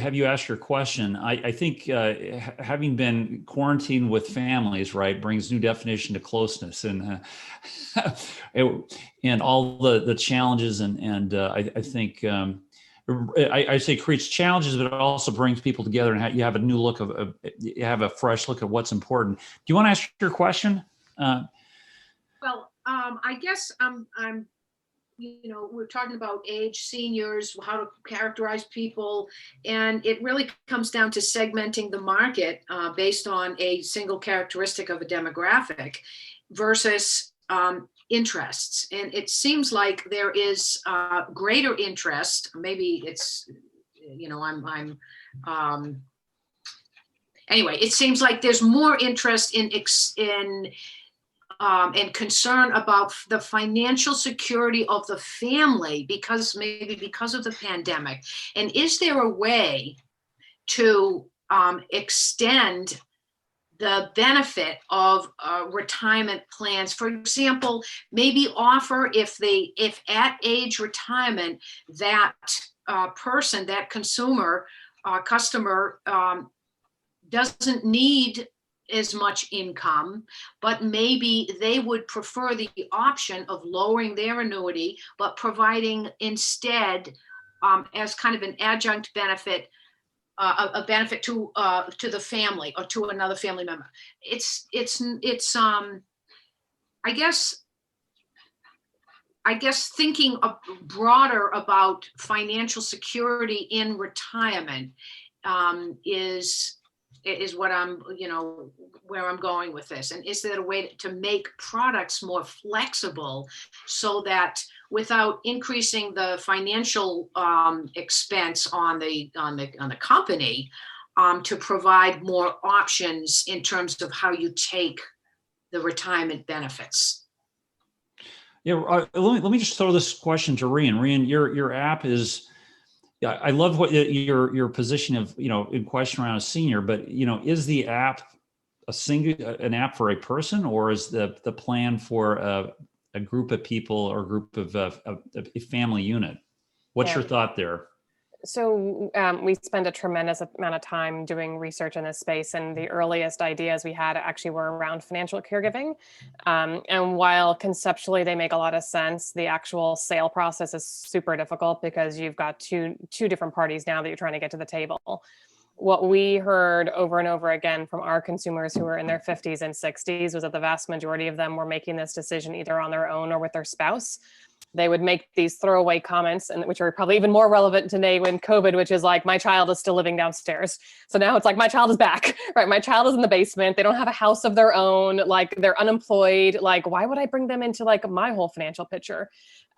have you asked your question. I think having been quarantined with families, right, brings new definition to closeness, and and all the challenges, and I think I say creates challenges, but it also brings people together, and you have a new look you have a fresh look at what's important. Do you want to ask your question? Well, I guess I'm we're talking about age, seniors, how to characterize people, and it really comes down to segmenting the market based on a single characteristic of a demographic versus interests. And it seems like there is greater interest. Maybe it's, anyway, it seems like there's more interest and concern about the financial security of the family because of the pandemic. And is there a way to extend the benefit of retirement plans? For example, maybe offer if at age retirement, that person, that customer doesn't need as much income, but maybe they would prefer the option of lowering their annuity, but providing instead as kind of an adjunct benefit, a benefit to the family or to another family member. It's I guess thinking broader about financial security in retirement is what I'm, where I'm going with this. And is there a way to make products more flexible so that without increasing the financial expense on the company, to provide more options in terms of how you take the retirement benefits? Yeah, let me just throw this question to Rhian. Rhian, your app is. Yeah, I love what your position of, in question around a senior, but, is the app an app for a person, or is the plan for a group of people or a group of a family unit? What's your thought there? So we spend a tremendous amount of time doing research in this space, and the earliest ideas we had actually were around financial caregiving. And while conceptually they make a lot of sense, the actual sale process is super difficult because you've got two different parties now that you're trying to get to the table. What we heard over and over again from our consumers who are in their 50s and 60s was that the vast majority of them were making this decision either on their own or with their spouse. They would make these throwaway comments, and which are probably even more relevant today when COVID, which is like, my child is still living downstairs. So now it's like, my child is back, right? My child is in the basement. They don't have a house of their own. Like, they're unemployed. Like, why would I bring them into like my whole financial picture?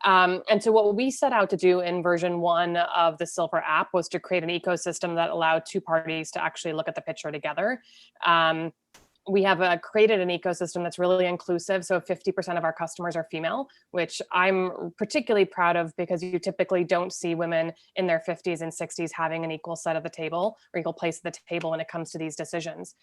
And so what we set out to do in version 1 of the Silvur app was to create an ecosystem that allowed two parties to actually look at the picture together. We have created an ecosystem that's really inclusive. So 50% of our customers are female, which I'm particularly proud of because you typically don't see women in their 50s and 60s having an equal set of the table or equal place at the table when it comes to these decisions.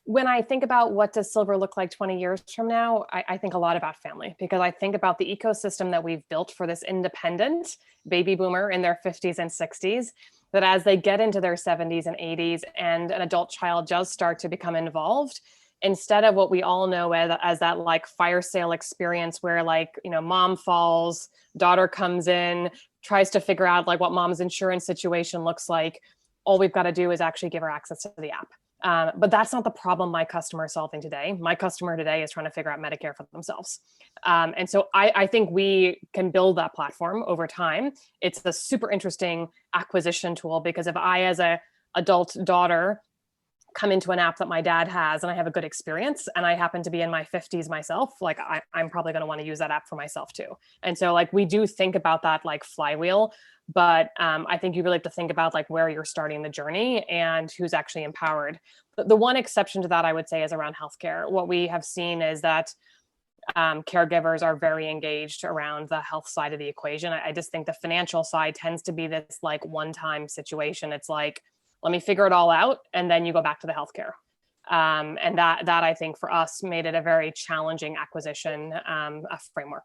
When I think about what does Silvur look like 20 years from now, I think a lot about family, because I think about the ecosystem that we've built for this independent baby boomer in their 50s and 60s, that as they get into their 70s and 80s and an adult child does start to become involved, instead of what we all know as that like fire sale experience where like, mom falls, daughter comes in, tries to figure out like what mom's insurance situation looks like, all we've got to do is actually give her access to the app. But that's not the problem my customer is solving today. My customer today is trying to figure out Medicare for themselves. And so I think we can build that platform over time. It's a super interesting acquisition tool, because if I, as a adult daughter, come into an app that my dad has and I have a good experience, and I happen to be in my 50s myself, like I'm probably going to want to use that app for myself too. And so like we do think about that like flywheel, but I think you really have to think about like where you're starting the journey and who's actually empowered. The one exception to that I would say is around healthcare. What we have seen is that caregivers are very engaged around the health side of the equation. I just think the financial side tends to be this like one-time situation. It's like, let me figure it all out, and then you go back to the healthcare. And that I think for us made it a very challenging acquisition framework.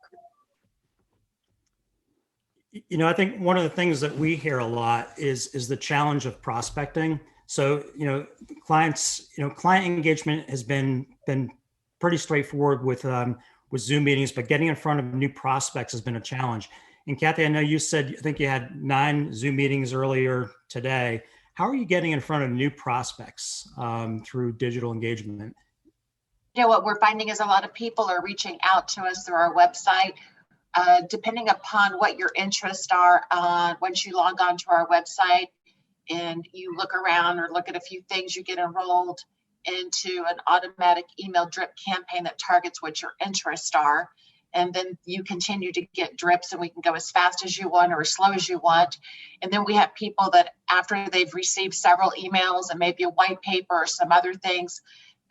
You know, I think one of the things that we hear a lot is the challenge of prospecting. So, you know, client engagement has been pretty straightforward with Zoom meetings, but getting in front of new prospects has been a challenge. And Cathy, I know you said, I think you had 9 Zoom meetings earlier today. How are you getting in front of new prospects through digital engagement? You know, what we're finding is a lot of people are reaching out to us through our website. Depending upon what your interests are, once you log on to our website and you look around or look at a few things, you get enrolled into an automatic email drip campaign that targets what your interests are. And then you continue to get drips, and we can go as fast as you want or as slow as you want. And then we have people that after they've received several emails and maybe a white paper or some other things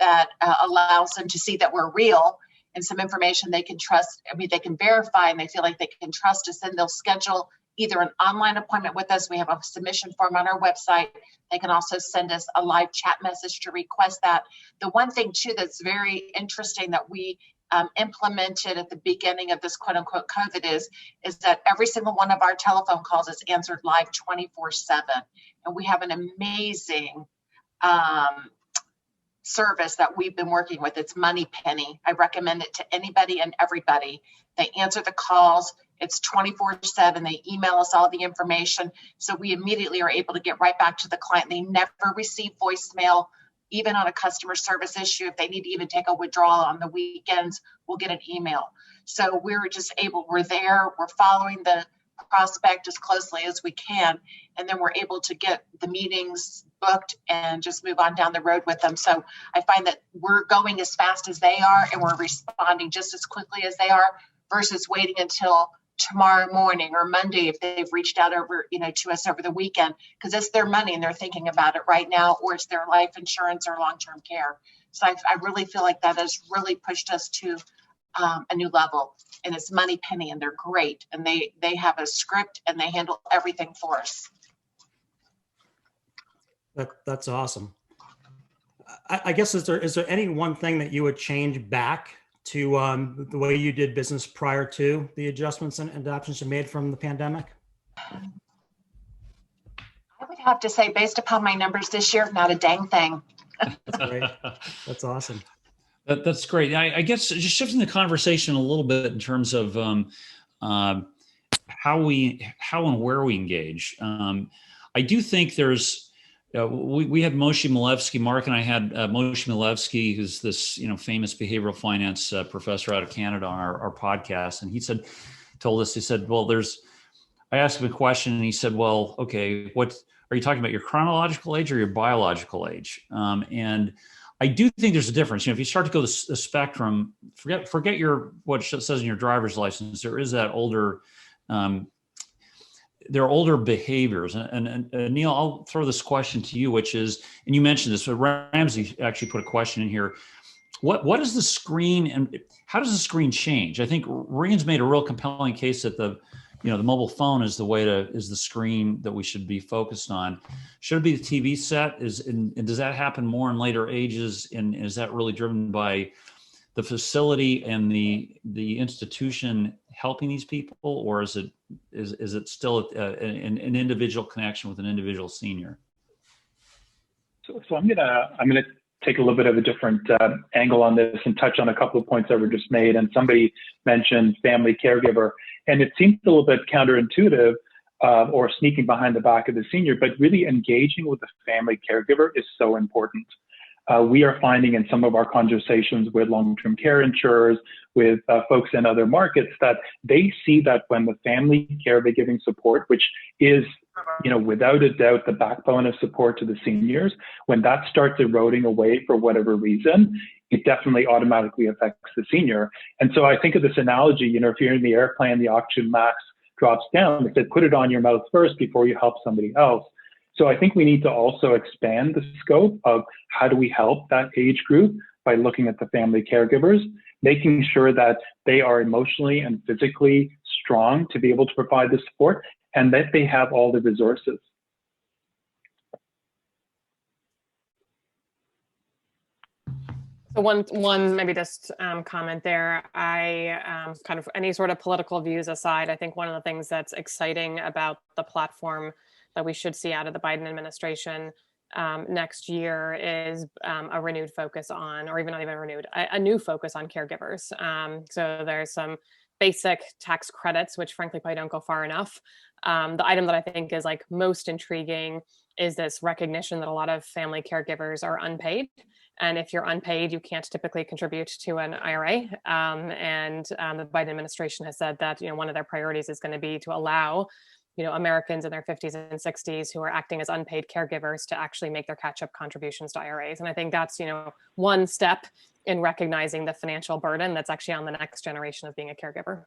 that allows them to see that we're real and some information they can trust. I mean, they can verify and they feel like they can trust us. Then they'll schedule either an online appointment with us. We have a submission form on our website. They can also send us a live chat message to request that. The one thing too that's very interesting that we implemented at the beginning of this quote unquote COVID is that every single one of our telephone calls is answered live 24/7. And we have an amazing service that we've been working with. It's MoneyPenny. I recommend it to anybody and everybody. They answer the calls. It's 24/7. They email us all the information. So we immediately are able to get right back to the client. They never receive voicemail. Even on a customer service issue, if they need to even take a withdrawal on the weekends, we'll get an email. So we're there, we're following the prospect as closely as we can, and then we're able to get the meetings booked and just move on down the road with them. So I find that we're going as fast as they are, and we're responding just as quickly as they are, versus waiting until tomorrow morning or Monday if they've reached out to us over the weekend, because it's their money and they're thinking about it right now, or it's their life insurance or long-term care. So I really feel like that has really pushed us to a new level. And it's MoneyPenny, and they're great, and they have a script and they handle everything for us. That's awesome. I guess is there any one thing that you would change back to the way you did business prior to the adjustments and adoptions you made from the pandemic? I would have to say, based upon my numbers this year, not a dang thing. That's great. That's awesome. That's great. I guess just shifting the conversation a little bit in terms of how and where we engage. I do think there's. We had Moshe Milevsky. Mark and I had Moshe Milevsky, who's this famous behavioral finance professor out of Canada, on our podcast, and he told us, well, I asked him a question, and he said, well, okay, what are you talking about, your chronological age or your biological age? And I do think there's a difference. If you start to go the spectrum, forget what it says in your driver's license. There is that older. There are older behaviors. And Anil, I'll throw this question to you, which is, and you mentioned this, but Ramsey actually put a question in here. What is the screen, and how does the screen change? I think Rhian's made a real compelling case that the mobile phone is the screen that we should be focused on. Should it be the TV set? And does that happen more in later ages? And is that really driven by the facility and the institution helping these people, or is it still an individual connection with an individual senior? So I'm gonna take a little bit of a different angle on this and touch on a couple of points that were just made. And somebody mentioned family caregiver, and it seems a little bit counterintuitive or sneaking behind the back of the senior, but really engaging with the family caregiver is so important. we are finding in some of our conversations with long-term care insurers, with folks in other markets, that they see that when the family caregiving support, which is, without a doubt, the backbone of support to the seniors, when that starts eroding away for whatever reason, it definitely automatically affects the senior. And so I think of this analogy, if you're in the airplane, the oxygen max drops down, they said, put it on your mouth first before you help somebody else. So I think we need to also expand the scope of how do we help that age group by looking at the family caregivers, making sure that they are emotionally and physically strong to be able to provide the support, and that they have all the resources. So one maybe just comment there. I kind of, any sort of political views aside, I think one of the things that's exciting about the platform that we should see out of the Biden administration next year is a renewed focus on, or even not even renewed, a new focus on caregivers. So there's some basic tax credits, which frankly probably don't go far enough. The item that I think is like most intriguing is this recognition that a lot of family caregivers are unpaid. And if you're unpaid, you can't typically contribute to an IRA. And the Biden administration has said that, one of their priorities is going to be to allow, Americans in their 50s and 60s who are acting as unpaid caregivers to actually make their catch-up contributions to IRAs. And I think that's, one step in recognizing the financial burden that's actually on the next generation of being a caregiver.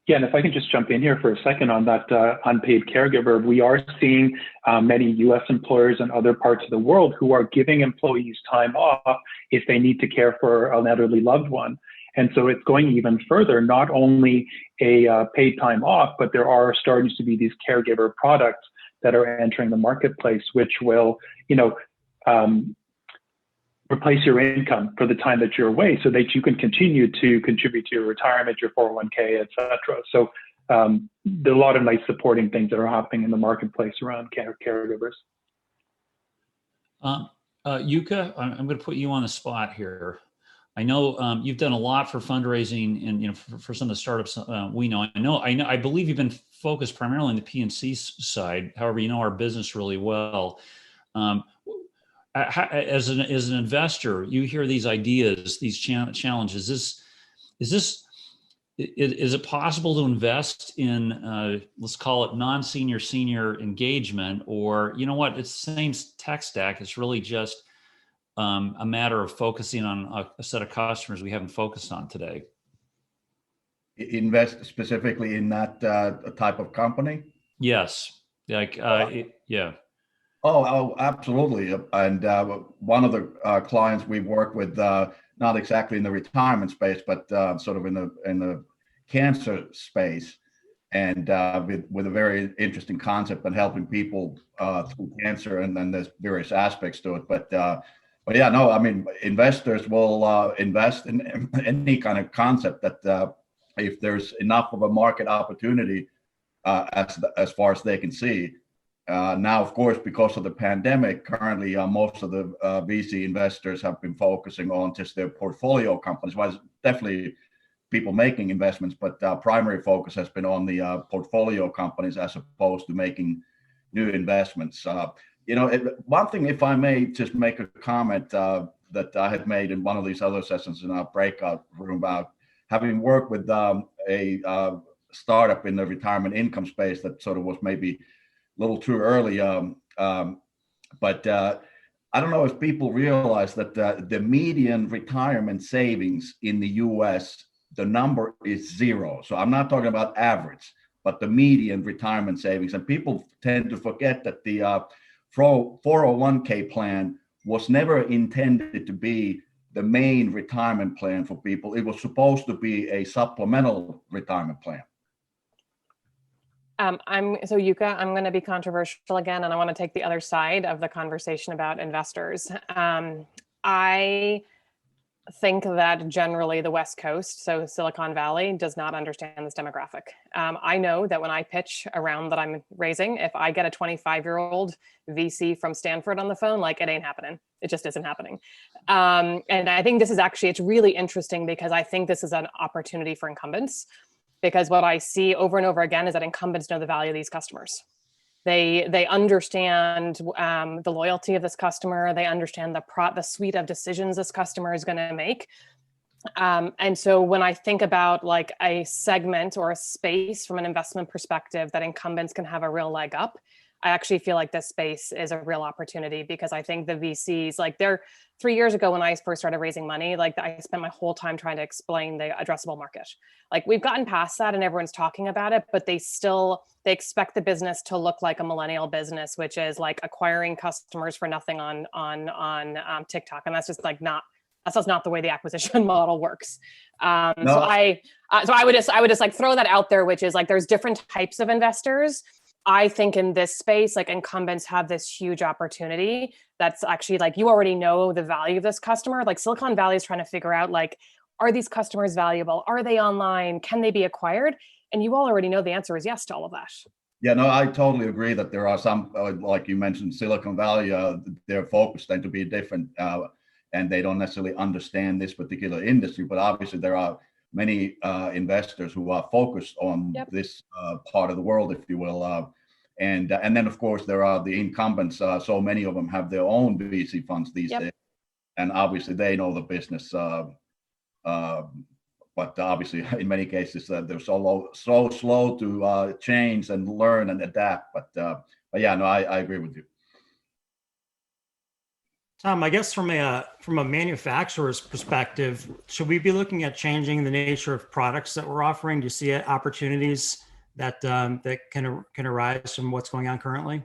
Yeah, and if I can just jump in here for a second on that unpaid caregiver, we are seeing many U.S. employers and other parts of the world who are giving employees time off if they need to care for an elderly loved one. And so it's going even further, not only a paid time off, but there are starting to be these caregiver products that are entering the marketplace, which will, replace your income for the time that you're away so that you can continue to contribute to your retirement, your 401k, et cetera. So there are a lot of nice supporting things that are happening in the marketplace around caregivers. Yuka, I'm going to put you on the spot here. I know you've done a lot for fundraising and for some of the startups we know. I believe you've been focused primarily on the P&C side. However, you know our business really well. As an investor, you hear these ideas, these challenges. Is it possible to invest in let's call it non-senior senior engagement, or it's the same tech stack? It's really just a matter of focusing on a set of customers we haven't focused on today. Invest specifically in that type of company? Yes. Yeah. Oh, absolutely. And one of the clients we work with, not exactly in the retirement space, but sort of in the cancer space, and with a very interesting concept and helping people through cancer, and then there's various aspects to it. But yeah, no, I mean, investors will invest in any kind of concept that if there's enough of a market opportunity as far as they can see. Now, of course, because of the pandemic, currently most of the VC investors have been focusing on just their portfolio companies. Well, definitely people making investments, but primary focus has been on the portfolio companies as opposed to making new investments. One thing, if I may just make a comment that I had made in one of these other sessions in our breakout room about having worked with a startup in the retirement income space that sort of was maybe a little too early, but I don't know if people realize that the median retirement savings in the US, the number is 0. So I'm not talking about average, but the median retirement savings. And people tend to forget that the 401k plan was never intended to be the main retirement plan for people. It was supposed to be a supplemental retirement plan. So Yuka, I'm going to be controversial again, and I want to take the other side of the conversation about investors. I think that generally the West Coast, so Silicon Valley, does not understand this demographic. I know that when I pitch a round that I'm raising, if I get a 25-year-old VC from Stanford on the phone, like, it ain't happening. It just isn't happening. And I think this is actually, it's really interesting because I think this is an opportunity for incumbents. Because what I see over and over again is that incumbents know the value of these customers. They understand the loyalty of this customer. They understand the suite of decisions this customer is going to make. And so when I think about like a segment or a space from an investment perspective that incumbents can have a real leg up, I actually feel like this space is a real opportunity, because I think the VCs, like 3 years ago when I first started raising money, like I spent my whole time trying to explain the addressable market. Like we've gotten past that and everyone's talking about it, but they expect the business to look like a millennial business, which is like acquiring customers for nothing on TikTok. And that's just like that's just not the way the acquisition model works. No. So I would just like throw that out there, which is like, there's different types of investors. I think in this space, like incumbents have this huge opportunity that's actually like, you already know the value of this customer. Like Silicon Valley is trying to figure out like, are these customers valuable? Are they online? Can they be acquired? And you all already know the answer is yes to all of that. Yeah, no, I totally agree that there are some, like you mentioned, Silicon Valley, their focus tend to be different, and they don't necessarily understand this particular industry. But obviously there are many investors who are focused on this part of the world, if you will. And then, of course, there are the incumbents. So many of them have their own VC funds these days. And obviously they know the business. But obviously, in many cases, they're so slow to change and learn and adapt. But yeah, no, I agree with you. Tom, I guess from a manufacturer's perspective, should we be looking at changing the nature of products that we're offering? Do you see opportunities that can arise from what's going on currently?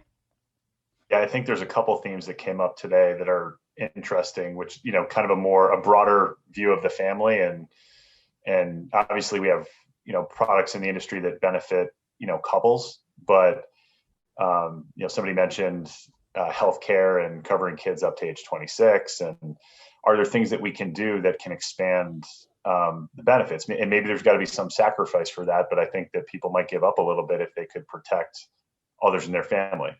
Yeah, I think there's a couple themes that came up today that are interesting, which, you know, kind of a broader view of the family, and obviously we have, you know, products in the industry that benefit, you know, couples, but you know, somebody mentioned healthcare and covering kids up to age 26, and are there things that we can do that can expand the benefits? And maybe there's got to be some sacrifice for that, but I think that people might give up a little bit if they could protect others in their family.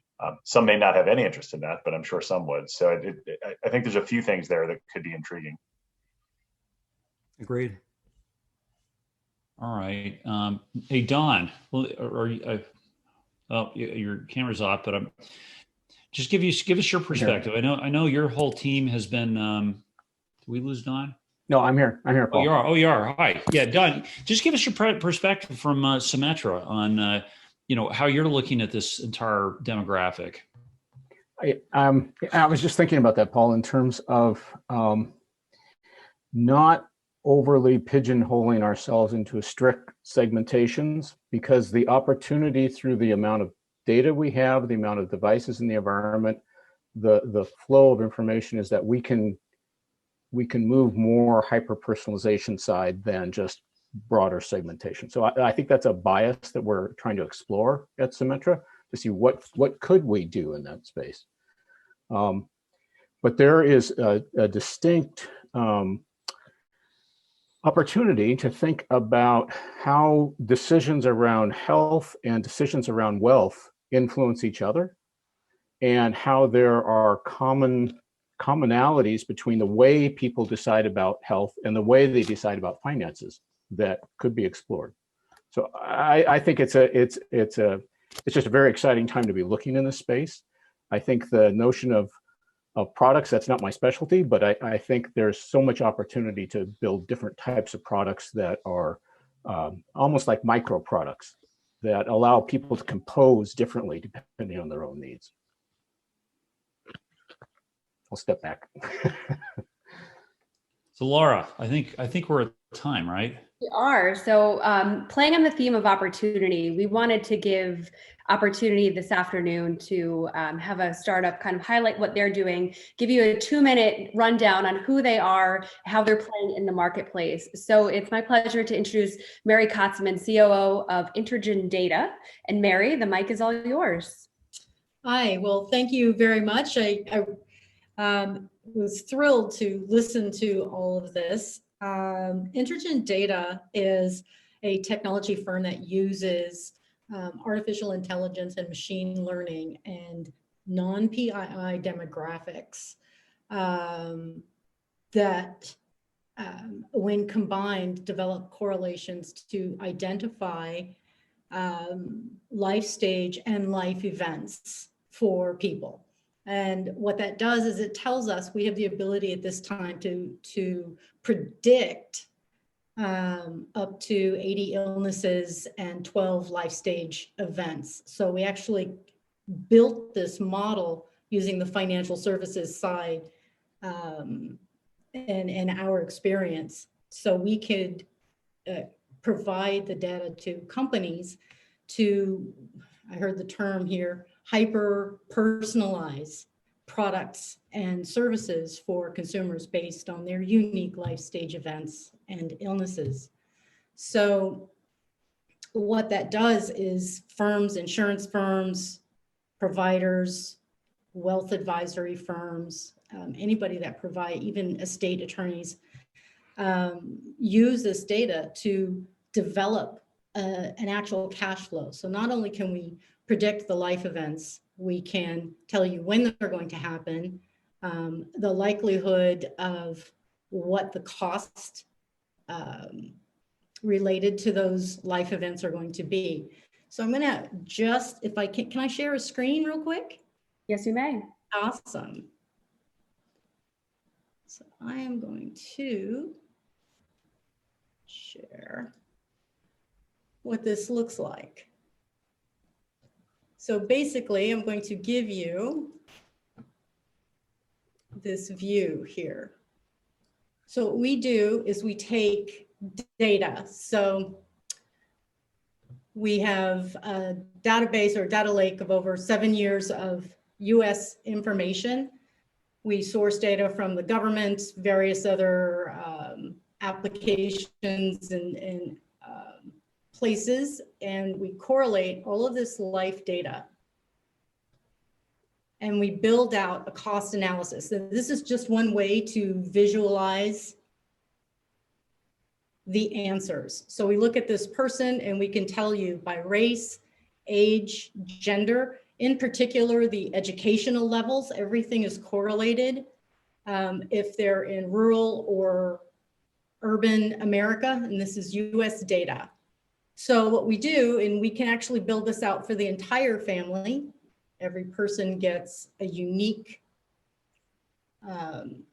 Some may not have any interest in that, but I'm sure some would. So I think there's a few things there that could be intriguing. Agreed. All right. Hey, Don, your camera's off, but just give us your perspective. I know your whole team has been. Did we lose Don? No, I'm here. Paul. Oh, you are. Hi. Yeah, Don. Just give us your perspective from Symetra on how you're looking at this entire demographic. I was just thinking about that, Paul, in terms of not overly pigeonholing ourselves into strict segmentations, because the opportunity through the amount of data we have, the amount of devices in the environment, the flow of information is that we can move more hyper-personalization side than just broader segmentation. So I think that's a bias that we're trying to explore at Symetra to see what could we do in that space. But there is a distinct opportunity to think about how decisions around health and decisions around wealth influence each other, and how there are commonalities between the way people decide about health and the way they decide about finances that could be explored. So I think it's just a very exciting time to be looking in this space. I think the notion of products, that's not my specialty, but I think there's so much opportunity to build different types of products that are almost like micro products that allow people to compose differently depending on their own needs. I'll step back. So Laura, I think we're at time, right? We are. So playing on the theme of opportunity, we wanted to give opportunity this afternoon to have a startup kind of highlight what they're doing, give you a 2-minute rundown on who they are, how they're playing in the marketplace. So it's my pleasure to introduce Mary Kotzman, COO of Intergen Data. And Mary, the mic is all yours. Hi, well, thank you very much. I was thrilled to listen to all of this. Intergen Data is a technology firm that uses artificial intelligence and machine learning and non-PII demographics that, when combined, develop correlations to identify life stage and life events for people. And what that does is it tells us we have the ability at this time to predict up to 80 illnesses and 12 life stage events. So we actually built this model using the financial services side and our experience. So we could provide the data to companies to, I heard the term here, hyper personalize products and services for consumers based on their unique life stage events and illnesses. So what that does is firms, insurance firms, providers, wealth advisory firms, anybody that provide, even estate attorneys, use this data to develop an actual cash flow. So not only can we predict the life events, we can tell you when they're going to happen, the likelihood of what the cost related to those life events are going to be. So I'm gonna just, if I can I share a screen real quick? Yes, you may. Awesome. So I am going to share what this looks like. So basically, I'm going to give you this view here. So what we do is we take data. So we have a database or data lake of over 7 years of US information. We source data from the government, various other applications and places, and we correlate all of this life data. And we build out a cost analysis. So this is just one way to visualize the answers. So we look at this person and we can tell you by race, age, gender, in particular, the educational levels, everything is correlated. If they're in rural or urban America, and this is US data. So what we do, and we can actually build this out for the entire family. Every person gets a unique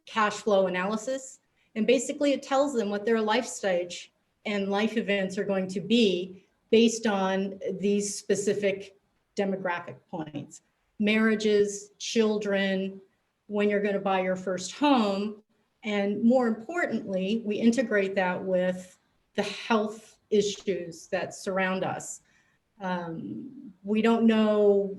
cash flow analysis. And basically it tells them what their life stage and life events are going to be based on these specific demographic points. Marriages, children, when you're going to buy your first home. And more importantly, we integrate that with the health issues that surround us. We don't know,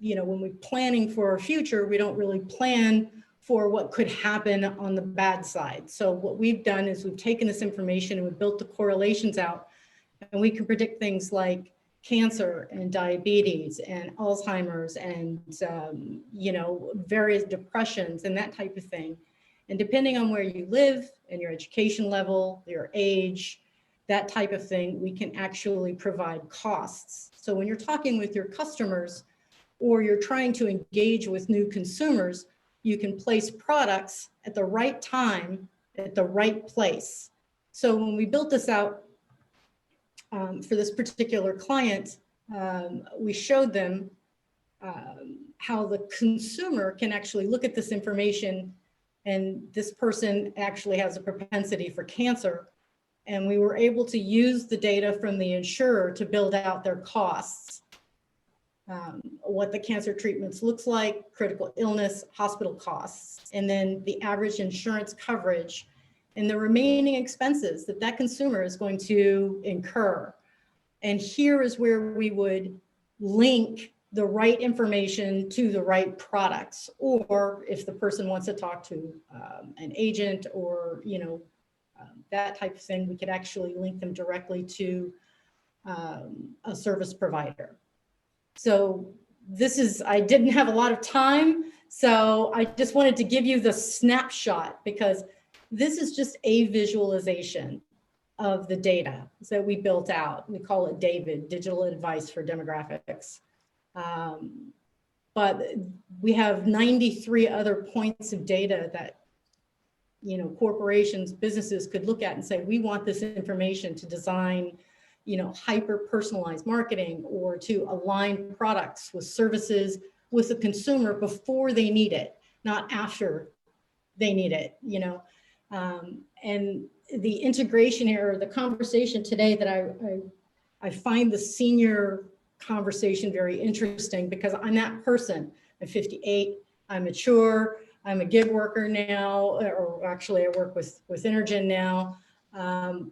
when we're planning for our future, we don't really plan for what could happen on the bad side. So what we've done is we've taken this information and we've built the correlations out, and we can predict things like cancer and diabetes and Alzheimer's and, various depressions and that type of thing. And depending on where you live and your education level, your age, that type of thing, we can actually provide costs. So when you're talking with your customers or you're trying to engage with new consumers, you can place products at the right time, at the right place. So when we built this out for this particular client, we showed them how the consumer can actually look at this information, and this person actually has a propensity for cancer. And we were able to use the data from the insurer to build out their costs, what the cancer treatments looks like, critical illness, hospital costs, and then the average insurance coverage and the remaining expenses that that consumer is going to incur. And here is where we would link the right information to the right products, or if the person wants to talk to an agent or, that type of thing, we could actually link them directly to a service provider. So this is, I didn't have a lot of time, so I just wanted to give you the snapshot because this is just a visualization of the data that we built out. We call it DAVID, Digital Advice for Demographics. But we have 93 other points of data that corporations, businesses could look at and say, we want this information to design hyper personalized marketing, or to align products with services with the consumer before they need it, not after they need it, and the integration here, the conversation today that I find the senior conversation very interesting, because I'm that person. I'm 58, I'm mature, I'm a gig worker now, or actually I work with Intergen now.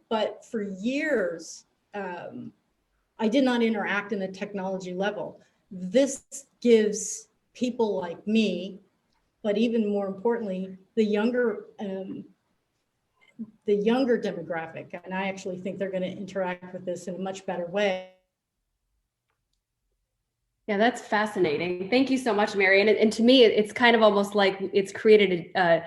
But for years, I did not interact in the technology level. This gives people like me, but even more importantly, the younger demographic, and I actually think they're going to interact with this in a much better way. Yeah, that's fascinating. Thank you so much, Mary. And to me, it's kind of almost like it's created a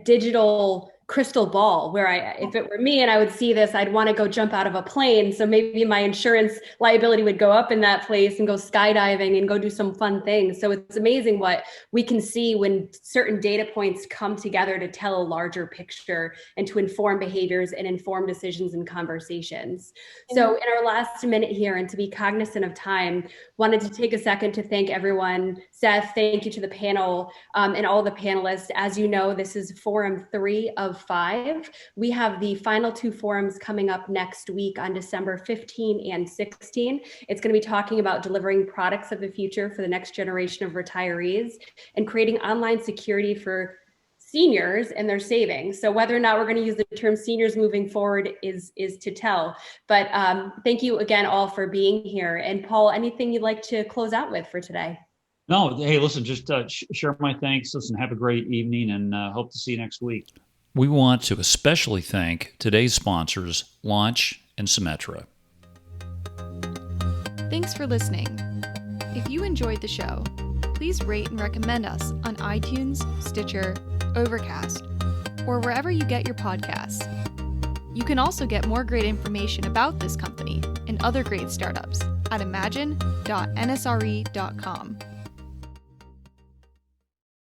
digital crystal ball where if it were me and I would see this, I'd want to go jump out of a plane. So maybe my insurance liability would go up in that place and go skydiving and go do some fun things. So it's amazing what we can see when certain data points come together to tell a larger picture and to inform behaviors and inform decisions and conversations. So in our last minute here, and to be cognizant of time, wanted to take a second to thank everyone. Seth, thank you to the panel and all the panelists. As you know, this is Forum 3 of 5. We have the final 2 forums coming up next week on December 15 and 16. It's going to be talking about delivering products of the future for the next generation of retirees and creating online security for seniors and their savings. So whether or not we're going to use the term seniors moving forward is to tell. But thank you again all for being here. And Paul, anything you'd like to close out with for today? No, hey, listen, just share my thanks. Listen, have a great evening, and hope to see you next week. We want to especially thank today's sponsors, Launch and Symetra. Thanks for listening. If you enjoyed the show, please rate and recommend us on iTunes, Stitcher, Overcast, or wherever you get your podcasts. You can also get more great information about this company and other great startups at imagine.nsre.com.